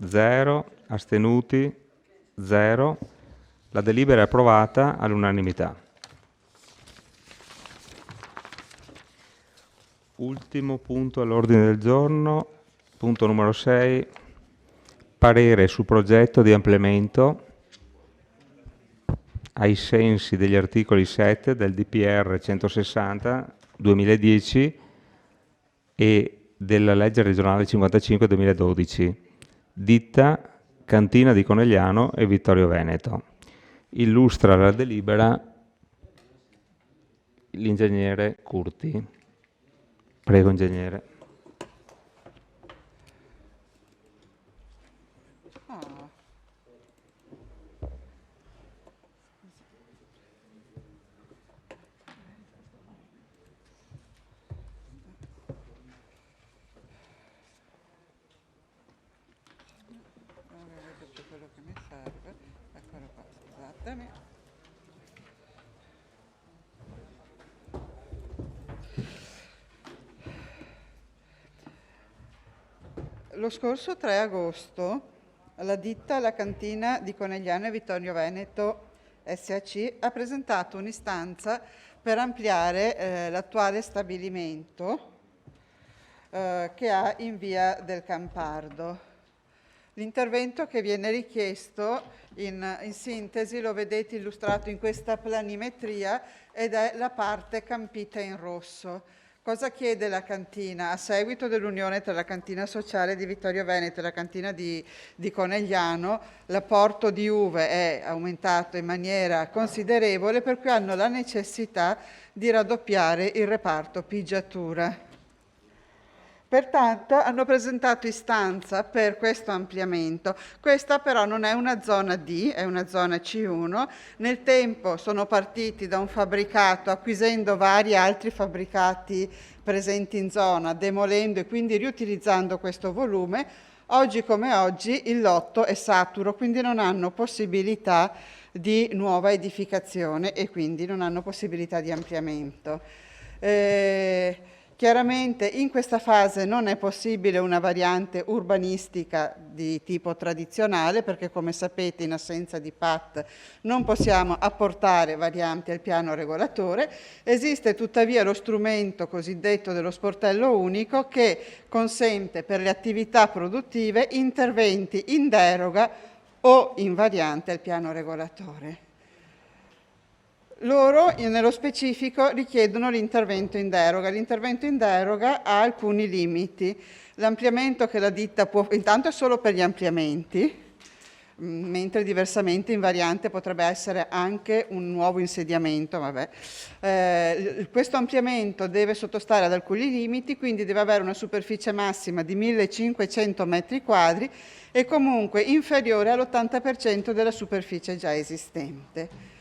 0. Astenuti? 0. La delibera è approvata all'unanimità. Ultimo punto all'ordine del giorno, punto numero 6. Parere sul progetto di ampliamento ai sensi degli articoli 7 del DPR 160 2010 e della legge regionale 55 2012, ditta Cantina di Conegliano e Vittorio Veneto. Illustra la delibera l'ingegnere Curti. Prego, ingegnere. Quello che mi serve, eccolo qua, scusatemi. Lo scorso 3 agosto la ditta La Cantina di Conegliano e Vittorio Veneto SAC ha presentato un'istanza per ampliare l'attuale stabilimento che ha in via del Campardo. L'intervento che viene richiesto, in sintesi, lo vedete illustrato in questa planimetria ed è la parte campita in rosso. Cosa chiede la cantina? A seguito dell'unione tra la cantina sociale di Vittorio Veneto e la cantina di Conegliano, l'apporto di uve è aumentato in maniera considerevole, per cui hanno la necessità di raddoppiare il reparto pigiatura. Pertanto hanno presentato istanza per questo ampliamento. Questa però non è una zona D, è una zona C1. Nel tempo sono partiti da un fabbricato acquisendo vari altri fabbricati presenti in zona, demolendo e quindi riutilizzando questo volume. Oggi come oggi il lotto è saturo, quindi non hanno possibilità di nuova edificazione e quindi non hanno possibilità di ampliamento. Chiaramente in questa fase non è possibile una variante urbanistica di tipo tradizionale perché, come sapete, in assenza di PAT non possiamo apportare varianti al piano regolatore. Esiste tuttavia lo strumento cosiddetto dello sportello unico che consente per le attività produttive interventi in deroga o in variante al piano regolatore. Loro, nello specifico, richiedono l'intervento in deroga. L'intervento in deroga ha alcuni limiti. L'ampliamento che la ditta può, intanto è solo per gli ampliamenti, mentre diversamente in variante potrebbe essere anche un nuovo insediamento. Questo ampliamento deve sottostare ad alcuni limiti, quindi deve avere una superficie massima di 1500 metri quadri e comunque inferiore all'80% della superficie già esistente.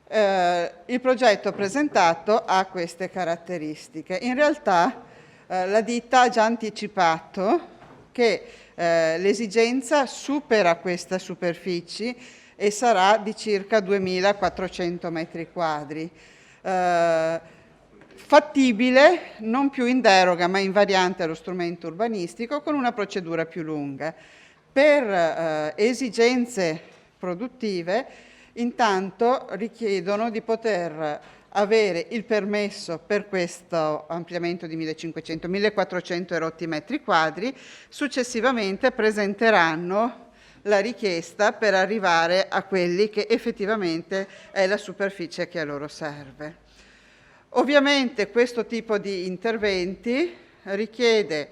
Il progetto presentato ha queste caratteristiche. In realtà la ditta ha già anticipato che l'esigenza supera queste superfici e sarà di circa 2400 metri quadri. Fattibile non più in deroga ma in variante allo strumento urbanistico con una procedura più lunga. Per esigenze produttive intanto richiedono di poter avere il permesso per questo ampliamento di 1500-1400 erotti metri quadri, successivamente presenteranno la richiesta per arrivare a quelli che effettivamente è la superficie che a loro serve. Ovviamente questo tipo di interventi richiede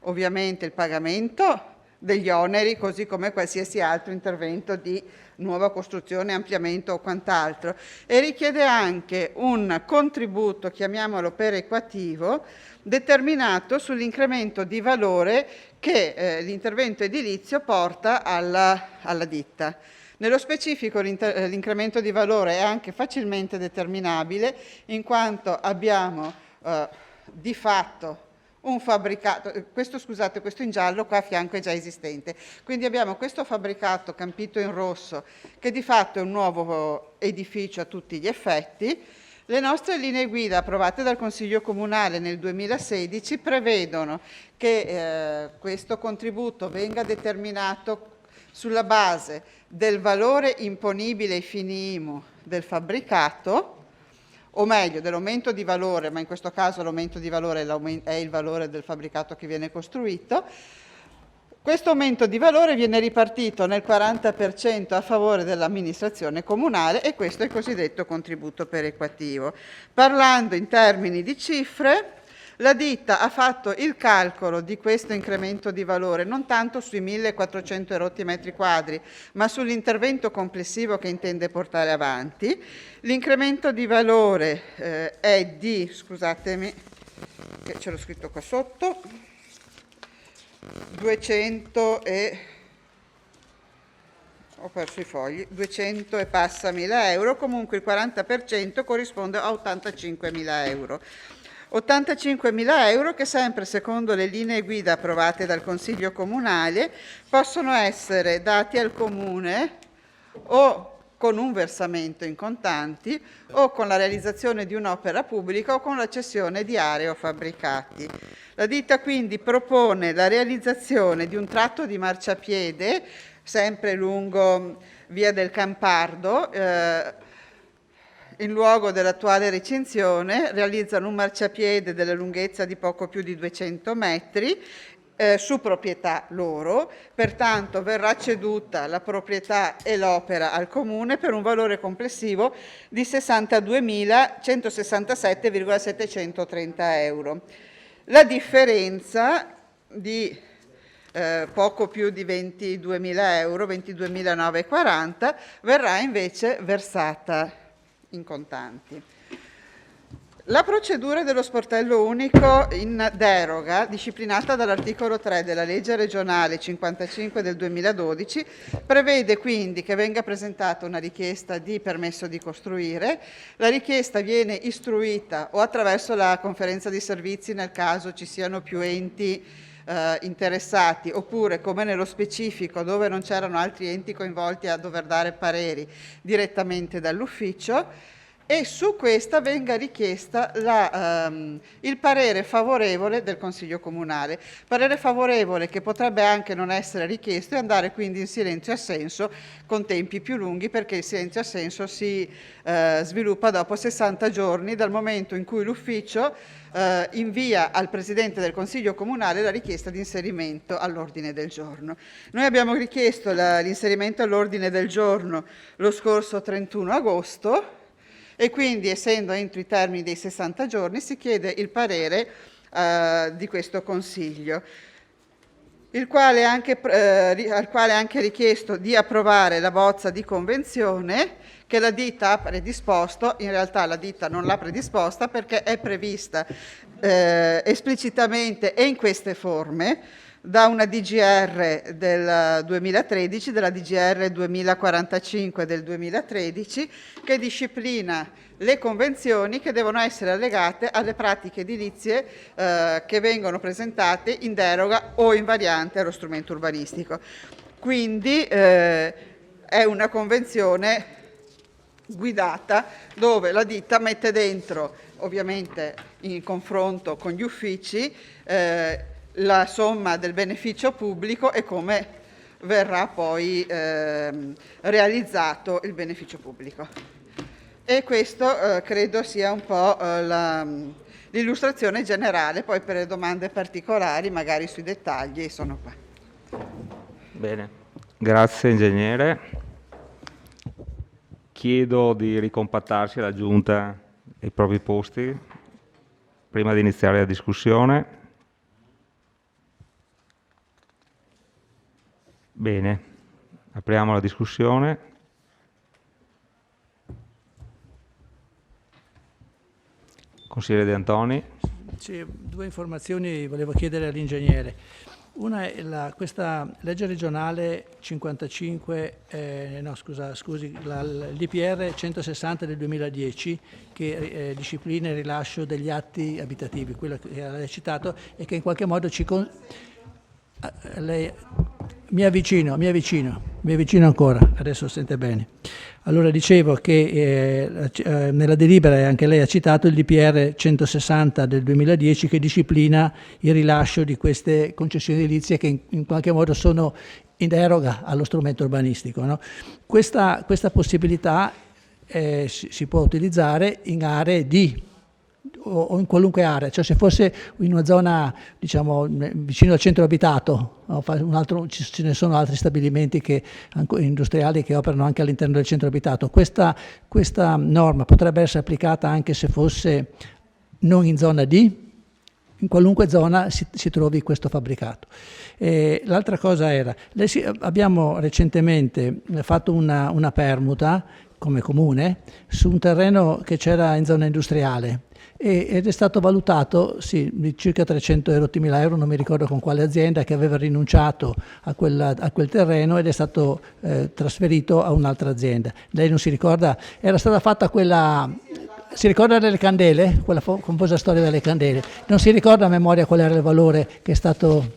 ovviamente il pagamento degli oneri, così come qualsiasi altro intervento di nuova costruzione, ampliamento o quant'altro, e richiede anche un contributo, chiamiamolo perequativo, determinato sull'incremento di valore che l'intervento edilizio porta alla ditta. Nello specifico l'incremento di valore è anche facilmente determinabile in quanto abbiamo di fatto un fabbricato, questo in giallo qua a fianco è già esistente, quindi abbiamo questo fabbricato campito in rosso che di fatto è un nuovo edificio a tutti gli effetti. Le nostre linee guida approvate dal Consiglio Comunale nel 2016 prevedono che questo contributo venga determinato sulla base del valore imponibile ai fini IMU del fabbricato, o meglio dell'aumento di valore, ma in questo caso l'aumento di valore è il valore del fabbricato che viene costruito. Questo aumento di valore viene ripartito nel 40% a favore dell'amministrazione comunale e questo è il cosiddetto contributo perequativo. Parlando in termini di cifre, la ditta ha fatto il calcolo di questo incremento di valore non tanto sui 1400 erotti metri quadri, ma sull'intervento complessivo che intende portare avanti. L'incremento di valore è di, scusatemi, che ce l'ho scritto qua sotto, 200 e... ho perso i fogli, 200 e passa mila euro, comunque il 40% corrisponde a 85.000 euro. 85.000 euro che sempre secondo le linee guida approvate dal Consiglio Comunale possono essere dati al Comune o con un versamento in contanti o con la realizzazione di un'opera pubblica o con la cessione di aree o fabbricati. La ditta quindi propone la realizzazione di un tratto di marciapiede sempre lungo via del Campardo, in luogo dell'attuale recinzione, realizzano un marciapiede della lunghezza di poco più di 200 metri, su proprietà loro, pertanto verrà ceduta la proprietà e l'opera al Comune per un valore complessivo di 62.167,730 euro. La differenza di poco più di 22.000 euro, 22.940, verrà invece versata in contanti. La procedura dello sportello unico in deroga, disciplinata dall'articolo 3 della legge regionale 55 del 2012, prevede quindi che venga presentata una richiesta di permesso di costruire. La richiesta viene istruita o attraverso la conferenza di servizi nel caso ci siano più enti interessati, oppure come nello specifico dove non c'erano altri enti coinvolti a dover dare pareri direttamente dall'ufficio, e su questa venga richiesta il parere favorevole del Consiglio Comunale. Parere favorevole che potrebbe anche non essere richiesto e andare quindi in silenzio assenso con tempi più lunghi, perché il silenzio assenso si sviluppa dopo 60 giorni dal momento in cui l'ufficio invia al Presidente del Consiglio Comunale la richiesta di inserimento all'ordine del giorno. Noi abbiamo richiesto l'inserimento all'ordine del giorno lo scorso 31 agosto, e quindi, essendo entro i termini dei 60 giorni, si chiede il parere di questo Consiglio, al quale è anche richiesto di approvare la bozza di convenzione che la ditta ha predisposto. In realtà la ditta non l'ha predisposta perché è prevista esplicitamente e in queste forme da una DGR del 2013, della DGR 2045 del 2013, che disciplina le convenzioni che devono essere allegate alle pratiche edilizie che vengono presentate in deroga o in variante allo strumento urbanistico. Quindi è una convenzione guidata dove la ditta mette dentro, ovviamente in confronto con gli uffici, la somma del beneficio pubblico e come verrà poi realizzato il beneficio pubblico. E questo credo sia un po' l'illustrazione generale, poi per le domande particolari magari sui dettagli sono qua. Bene, grazie ingegnere. Chiedo di ricompattarsi alla Giunta ai propri posti prima di iniziare la discussione. Bene, apriamo la discussione. Consigliere De Antoni. Sì, due informazioni volevo chiedere all'ingegnere. Una è questa legge regionale 55, l'IPR 160 del 2010 che disciplina il rilascio degli atti abitativi, quello che lei ha citato e che in qualche modo mi avvicino ancora, adesso sente bene. Allora dicevo che nella delibera anche lei ha citato il DPR 160 del 2010 che disciplina il rilascio di queste concessioni edilizie che in qualche modo sono in deroga allo strumento urbanistico, no? Questa possibilità si può utilizzare in aree o in qualunque area, cioè se fosse in una zona diciamo vicino al centro abitato, no? Ce ne sono altri stabilimenti industriali che operano anche all'interno del centro abitato. Questa norma potrebbe essere applicata anche se fosse non in zona D, in qualunque zona si trovi questo fabbricato. L'altra cosa era, abbiamo recentemente fatto una permuta come comune su un terreno che c'era in zona industriale ed è stato valutato di circa 300.000 euro, non mi ricordo con quale azienda, che aveva rinunciato a quel terreno ed è stato trasferito a un'altra azienda. Lei non si ricorda? Era stata fatta quella... Si ricorda delle candele? Quella famosa storia delle candele. Non si ricorda a memoria qual era il valore che è stato...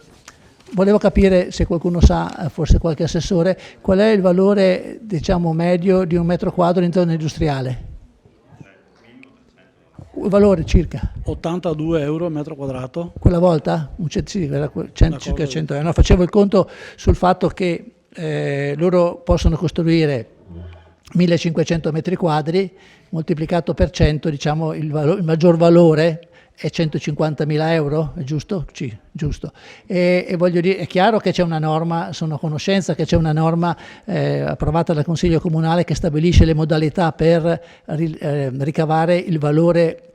Volevo capire se qualcuno sa, forse qualche assessore, qual è il valore, diciamo, medio di un metro quadro in zona industriale? Il valore circa? 82 euro al metro quadrato. Quella volta? Sì, era circa 100 euro. No, facevo il conto sul fatto che loro possono costruire 1500 metri quadri, moltiplicato per 100, diciamo, il maggior valore è 150.000 euro, è giusto? Sì, giusto. E voglio dire, è chiaro che c'è una norma, sono a conoscenza che c'è una norma approvata dal Consiglio Comunale che stabilisce le modalità per ricavare il valore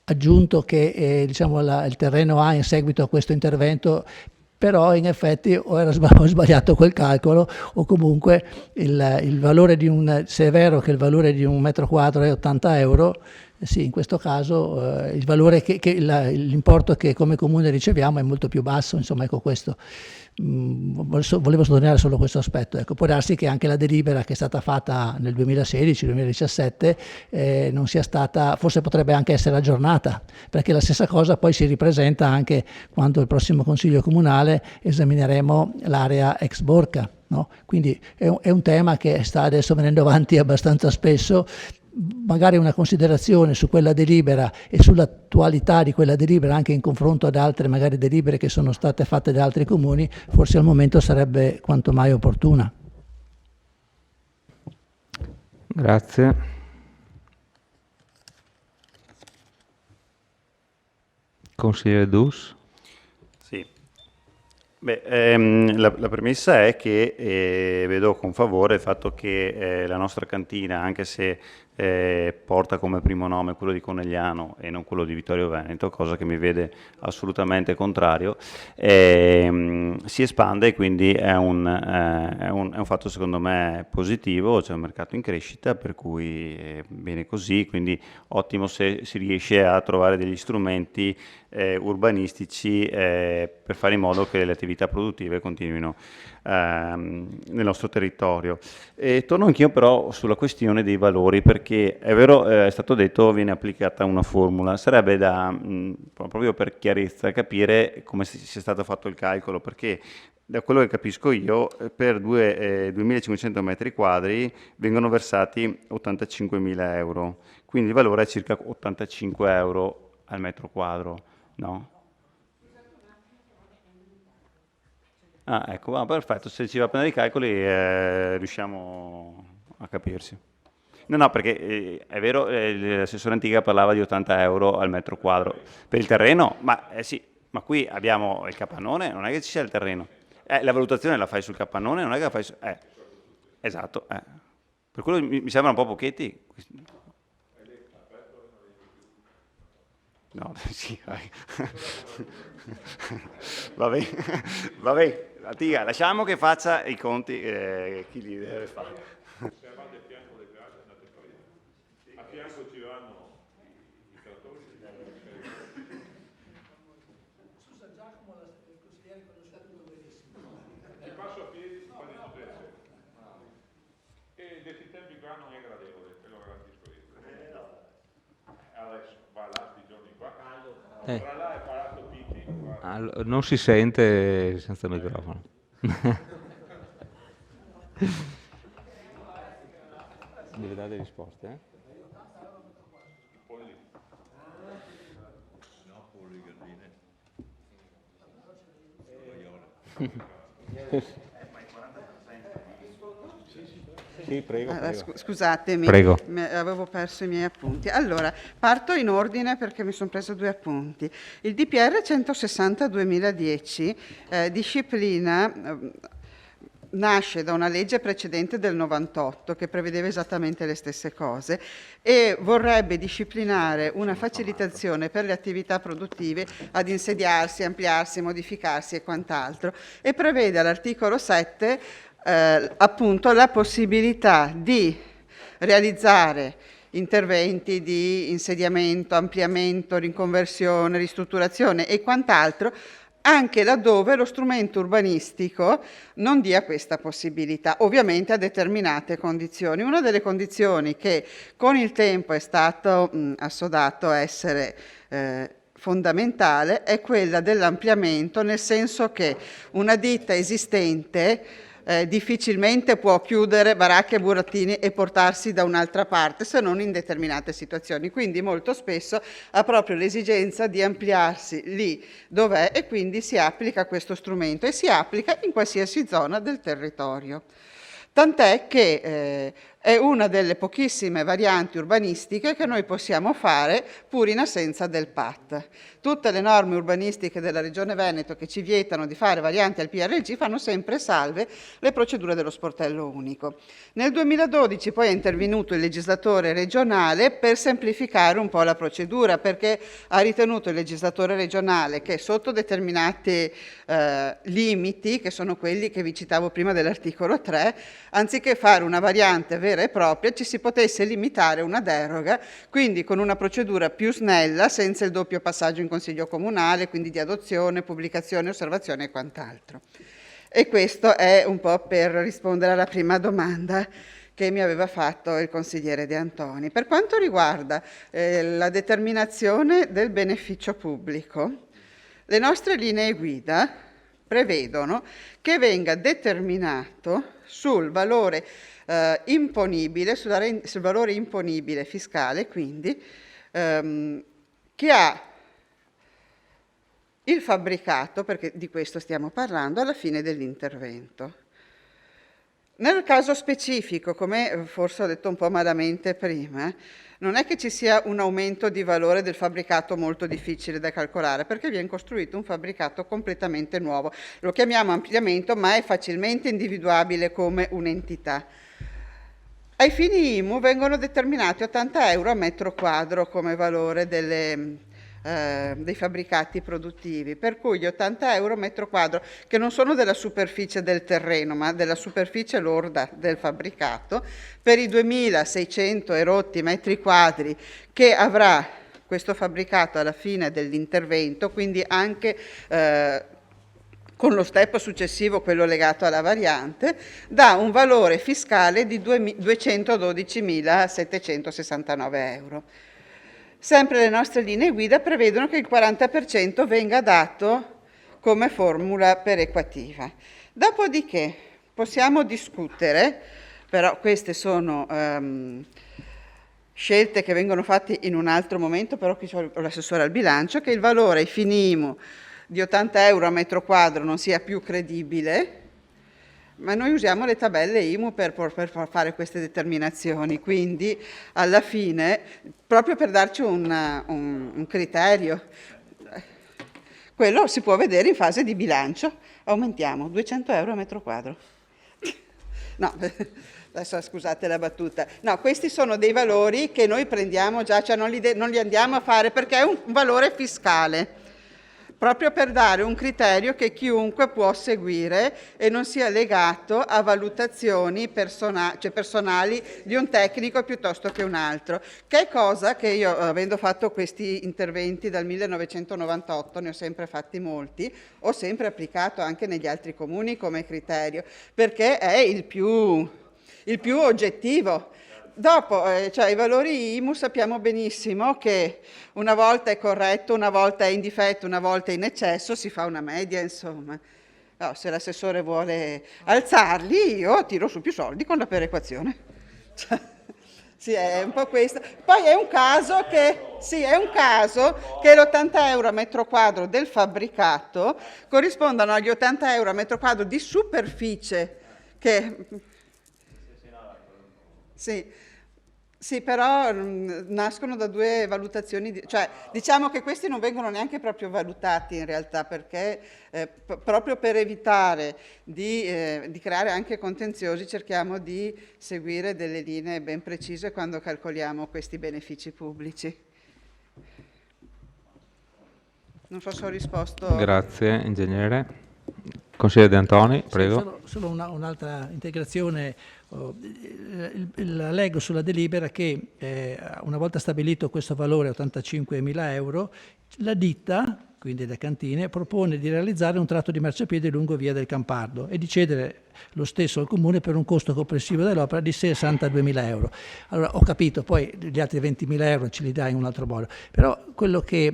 aggiunto che diciamo, il terreno ha in seguito a questo intervento. Però in effetti ho sbagliato quel calcolo, o comunque il valore se è vero che il valore di un metro quadro è 80 euro, sì, in questo caso il valore l'importo che come comune riceviamo è molto più basso, insomma, ecco questo. Volevo sottolineare solo questo aspetto. Ecco, può darsi che anche la delibera che è stata fatta nel 2016-2017 non sia stata, forse potrebbe anche essere aggiornata, perché la stessa cosa poi si ripresenta anche quando il prossimo Consiglio Comunale esamineremo l'area ex Borca, no? Quindi è un tema che sta adesso venendo avanti abbastanza spesso. Magari una considerazione su quella delibera e sull'attualità di quella delibera anche in confronto ad altre magari delibere che sono state fatte da altri comuni, forse al momento sarebbe quanto mai opportuna. Grazie. Consigliere Dus. Sì. Beh, la premessa è che vedo con favore il fatto che la nostra cantina, anche se porta come primo nome quello di Conegliano e non quello di Vittorio Veneto, cosa che mi vede assolutamente contrario, si espande, e quindi è un fatto secondo me positivo. C'è un mercato in crescita, per cui bene così, quindi ottimo se si riesce a trovare degli strumenti urbanistici per fare in modo che le attività produttive continuino nel nostro territorio. Torno anch'io però sulla questione dei valori, perché è vero, è stato detto, viene applicata una formula. Sarebbe da, proprio per chiarezza, capire come sia stato fatto il calcolo, perché da quello che capisco io, per 2.500 metri quadri vengono versati 85.000 euro, quindi il valore è circa 85 euro al metro quadro, no? Ah, ecco, va, perfetto, se ci va bene i calcoli riusciamo a capirsi. No, perché è vero, l'assessore Antica parlava di 80 euro al metro quadro per il terreno, ma sì, ma qui abbiamo il capannone, non è che ci sia il terreno. La valutazione la fai sul capannone, non è che la fai su... esatto, per quello mi sembra un po' pochetti. No, sì, vai. Va bene, Antica, lasciamo che faccia i conti chi li deve fare. A fianco ci vanno i trattori. Scusa Giacomo, il consigliere conosce tutto benissimo. Il passo a piedi si fa di potesse. E questi tempi qua non è gradevole, te lo garantisco io. Adesso va là sti giorni qua. Ora là è parato Piti. Non si sente senza microfono. Deve dare risposte, Sì, prego. Scusatemi, Prego. avevo perso i miei appunti. Allora, parto in ordine perché mi sono preso 2 appunti. Il DPR 160/2010 disciplina, nasce da una legge precedente del 98 che prevedeva esattamente le stesse cose e vorrebbe disciplinare una facilitazione per le attività produttive ad insediarsi, ampliarsi, modificarsi e quant'altro, e prevede all'articolo 7 appunto la possibilità di realizzare interventi di insediamento, ampliamento, riconversione, ristrutturazione e quant'altro, anche laddove lo strumento urbanistico non dia questa possibilità, ovviamente a determinate condizioni. Una delle condizioni che con il tempo è stato assodato essere fondamentale è quella dell'ampliamento, nel senso che una ditta esistente difficilmente può chiudere baracche e burattini e portarsi da un'altra parte, se non in determinate situazioni. Quindi molto spesso ha proprio l'esigenza di ampliarsi lì dov'è e quindi si applica questo strumento e si applica in qualsiasi zona del territorio. Tant'è che è una delle pochissime varianti urbanistiche che noi possiamo fare pur in assenza del PAT. Tutte le norme urbanistiche della Regione Veneto che ci vietano di fare varianti al PRG fanno sempre salve le procedure dello sportello unico. Nel 2012 poi è intervenuto il legislatore regionale per semplificare un po' la procedura, perché ha ritenuto il legislatore regionale che sotto determinati limiti, che sono quelli che vi citavo prima dell'articolo 3, anziché fare una variante vera e propria, ci si potesse limitare una deroga, quindi con una procedura più snella, senza il doppio passaggio in Consiglio Comunale, quindi di adozione, pubblicazione, osservazione e quant'altro. E questo è un po' per rispondere alla prima domanda che mi aveva fatto il consigliere De Antoni. Per quanto riguarda la determinazione del beneficio pubblico, le nostre linee guida prevedono che venga determinato sul valore imponibile, sul valore imponibile fiscale, quindi che ha il fabbricato, perché di questo stiamo parlando, alla fine dell'intervento. Nel caso specifico, come forse ho detto un po' malamente prima, non è che ci sia un aumento di valore del fabbricato molto difficile da calcolare, perché viene costruito un fabbricato completamente nuovo. Lo chiamiamo ampliamento, ma è facilmente individuabile come un'entità. Ai fini IMU vengono determinati 80 euro a metro quadro come valore dei fabbricati produttivi, per cui gli 80 euro a metro quadro, che non sono della superficie del terreno, ma della superficie lorda del fabbricato, per i 2.600 erotti metri quadri che avrà questo fabbricato alla fine dell'intervento, quindi anche con lo step successivo, quello legato alla variante, dà un valore fiscale di 212.769 euro. Sempre le nostre linee guida prevedono che il 40% venga dato come formula perequativa. Dopodiché possiamo discutere, però queste sono scelte che vengono fatte in un altro momento, però qui c'ho l'assessore al bilancio, che il valore ai fini IMU di 80 euro a metro quadro non sia più credibile, ma noi usiamo le tabelle IMU per fare queste determinazioni, quindi alla fine, proprio per darci un criterio, quello si può vedere in fase di bilancio, aumentiamo 200 euro a metro quadro. No, adesso scusate la battuta. No, questi sono dei valori che noi prendiamo già, cioè non li andiamo a fare perché è un valore fiscale, proprio per dare un criterio che chiunque può seguire e non sia legato a valutazioni personali di un tecnico piuttosto che un altro, che è cosa che io, avendo fatto questi interventi dal 1998, ne ho sempre fatti molti, ho sempre applicato anche negli altri comuni come criterio, perché è il più oggettivo. Dopo, cioè, i valori IMU sappiamo benissimo che una volta è corretto, una volta è in difetto, una volta è in eccesso, si fa una media, insomma. No, se l'assessore vuole alzarli, io tiro su più soldi con la perequazione. Sì, è un po' questo. Poi è un caso che l'80 euro a metro quadro del fabbricato corrispondano agli 80 euro a metro quadro di superficie che... Sì, però nascono da due valutazioni, cioè diciamo che questi non vengono neanche proprio valutati in realtà, perché proprio per evitare di creare anche contenziosi cerchiamo di seguire delle linee ben precise quando calcoliamo questi benefici pubblici. Non so se ho risposto. Grazie, ingegnere. Consigliere De Antoni, prego. Sì, solo un'altra integrazione. Leggo sulla delibera che una volta stabilito questo valore 85.000 euro, la ditta, quindi le cantine, propone di realizzare un tratto di marciapiede lungo via del Campardo e di cedere lo stesso al Comune per un costo complessivo dell'opera di 62.000 euro. Allora ho capito, poi gli altri 20.000 euro ce li dai in un altro modo, però quello che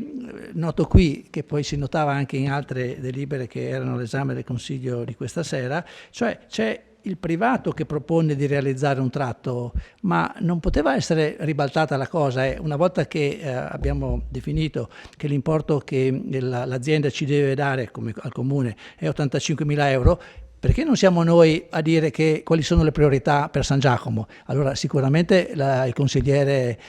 noto qui, che poi si notava anche in altre delibere che erano all'esame del Consiglio di questa sera, cioè c'è il privato che propone di realizzare un tratto, ma non poteva essere ribaltata la cosa. Una volta che abbiamo definito che l'importo che l'azienda ci deve dare come al Comune è 85.000 euro, perché non siamo noi a dire quali sono le priorità per San Giacomo? Allora sicuramente il consigliere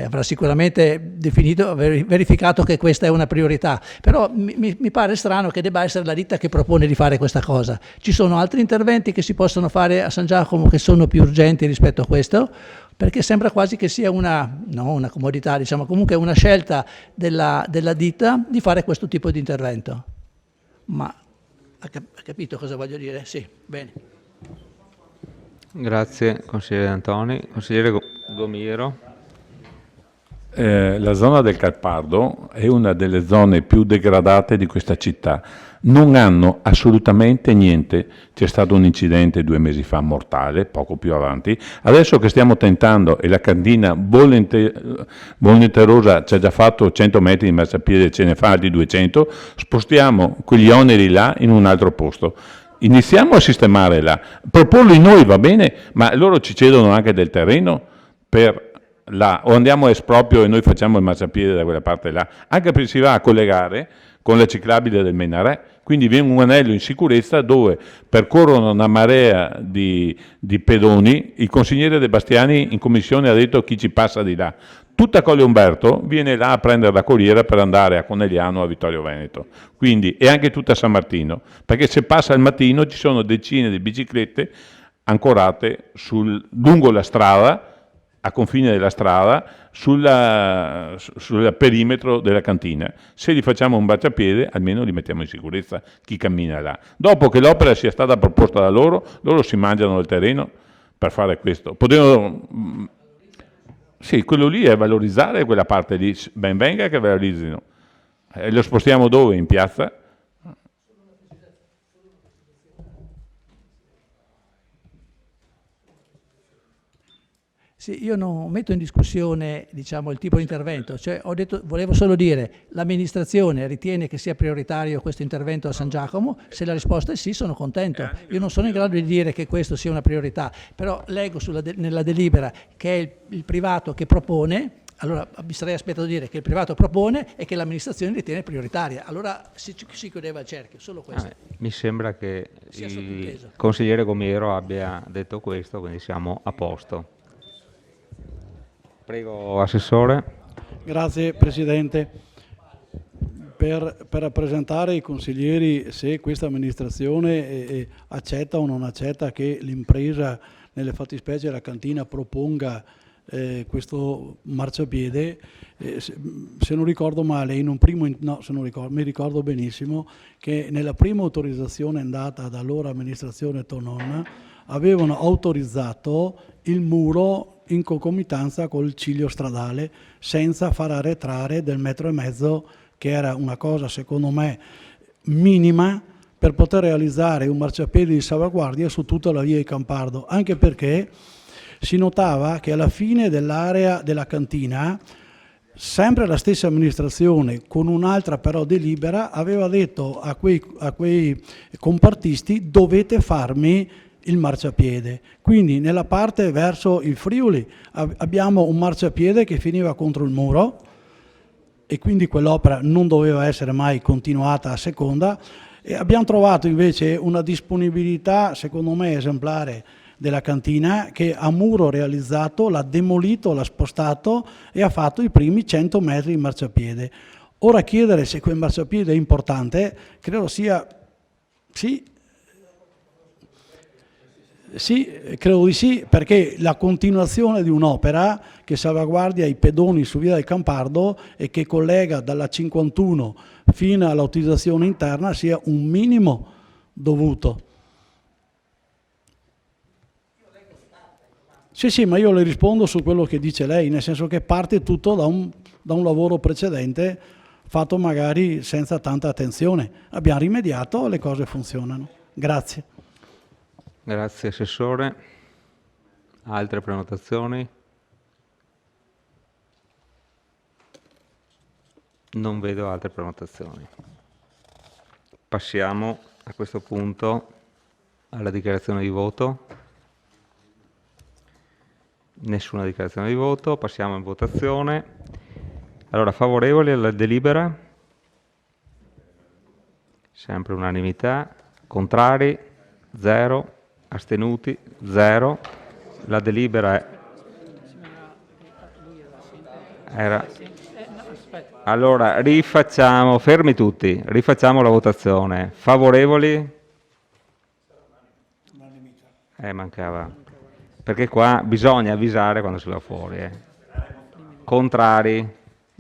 avrà sicuramente definito, verificato che questa è una priorità, però mi pare strano che debba essere la ditta che propone di fare questa cosa. Ci sono altri interventi che si possono fare a San Giacomo che sono più urgenti rispetto a questo? Perché sembra quasi che sia una comodità, diciamo, comunque una scelta della ditta di fare questo tipo di intervento. Ma ha capito cosa voglio dire? Sì, bene. Grazie, consigliere Antoni. Consigliere Gomiro. La zona del Campardo è una delle zone più degradate di questa città. Non hanno assolutamente niente. C'è stato un incidente 2 mesi fa mortale, poco più avanti. Adesso che stiamo tentando, e la cantina Volenterosa ci ha già fatto 100 metri di marciapiede, ce ne fa di 200, spostiamo quegli oneri là in un altro posto. Iniziamo a sistemare là. Proporli noi va bene, ma loro ci cedono anche del terreno per là, o andiamo a esproprio e noi facciamo il marciapiede da quella parte là, anche perché si va a collegare con la ciclabile del Menarè, quindi viene un anello in sicurezza dove percorrono una marea di pedoni. Il consigliere De Bastiani in commissione ha detto chi ci passa di là. Tutta Colle Umberto viene là a prendere la corriera per andare a Conegliano, a Vittorio Veneto, quindi, e anche tutta San Martino, perché se passa il mattino ci sono decine di biciclette ancorate lungo la strada, a confine della strada, sul perimetro della cantina. Se li facciamo un marciapiede, almeno li mettiamo in sicurezza chi cammina là. Dopo che l'opera sia stata proposta da loro si mangiano il terreno per fare questo. Sì, quello lì è valorizzare quella parte lì, ben venga che valorizzino. Lo spostiamo dove? In piazza? Sì, io non metto in discussione, diciamo, il tipo di intervento, cioè volevo solo dire l'amministrazione ritiene che sia prioritario questo intervento a San Giacomo. Se la risposta è sì, sono contento. Io non sono in grado di dire che questo sia una priorità, però leggo nella delibera che è il privato che propone. Allora mi sarei aspettato di dire che il privato propone e che l'amministrazione ritiene prioritaria. Allora si chiudeva il cerchio, solo questo. Mi sembra che il consigliere Gomiro abbia detto questo, quindi siamo a posto. Prego, Assessore. Grazie Presidente. Per rappresentare i consiglieri se questa amministrazione accetta o non accetta che l'impresa, nelle fattispecie la cantina, proponga questo marciapiede, se non ricordo male, mi ricordo benissimo che nella prima autorizzazione andata dall'ora amministrazione Tonon avevano autorizzato il muro in concomitanza col ciglio stradale senza far arretrare del 1,5 metri, che era una cosa secondo me minima per poter realizzare un marciapiede di salvaguardia su tutta la via di Campardo, anche perché si notava che alla fine dell'area della cantina sempre la stessa amministrazione, con un'altra però delibera, aveva detto a quei compartisti: dovete farmi il marciapiede. Quindi nella parte verso il Friuli abbiamo un marciapiede che finiva contro il muro e quindi quell'opera non doveva essere mai continuata a seconda, e abbiamo trovato invece una disponibilità secondo me esemplare della cantina, che a muro realizzato l'ha demolito, l'ha spostato e ha fatto i primi 100 metri di marciapiede. Ora chiedere se quel marciapiede è importante credo sia sì, credo di sì, perché la continuazione di un'opera che salvaguardia i pedoni su via del Campardo e che collega dalla 51 fino all'utilizzazione interna sia un minimo dovuto. Sì, ma io le rispondo su quello che dice lei, nel senso che parte tutto da un lavoro precedente fatto magari senza tanta attenzione. Abbiamo rimediato, le cose funzionano. Grazie. Grazie Assessore. Altre prenotazioni? Non vedo altre prenotazioni. Passiamo a questo punto alla dichiarazione di voto. Nessuna dichiarazione di voto, passiamo in votazione. Allora, favorevoli alla delibera? Sempre unanimità. Contrari? 0. Astenuti? 0. La delibera era... Allora, rifacciamo, fermi tutti, rifacciamo la votazione. Favorevoli? Mancava. Perché qua bisogna avvisare quando si va fuori. Contrari?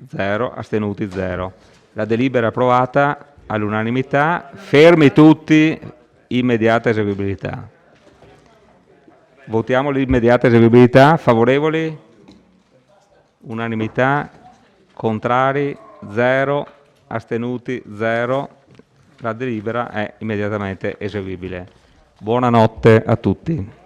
0. Astenuti? 0. La delibera è approvata all'unanimità. Fermi tutti, immediata eseguibilità. Votiamo l'immediata eseguibilità. Favorevoli? Unanimità. Contrari? 0. Astenuti? 0. La delibera è immediatamente eseguibile. Buonanotte a tutti.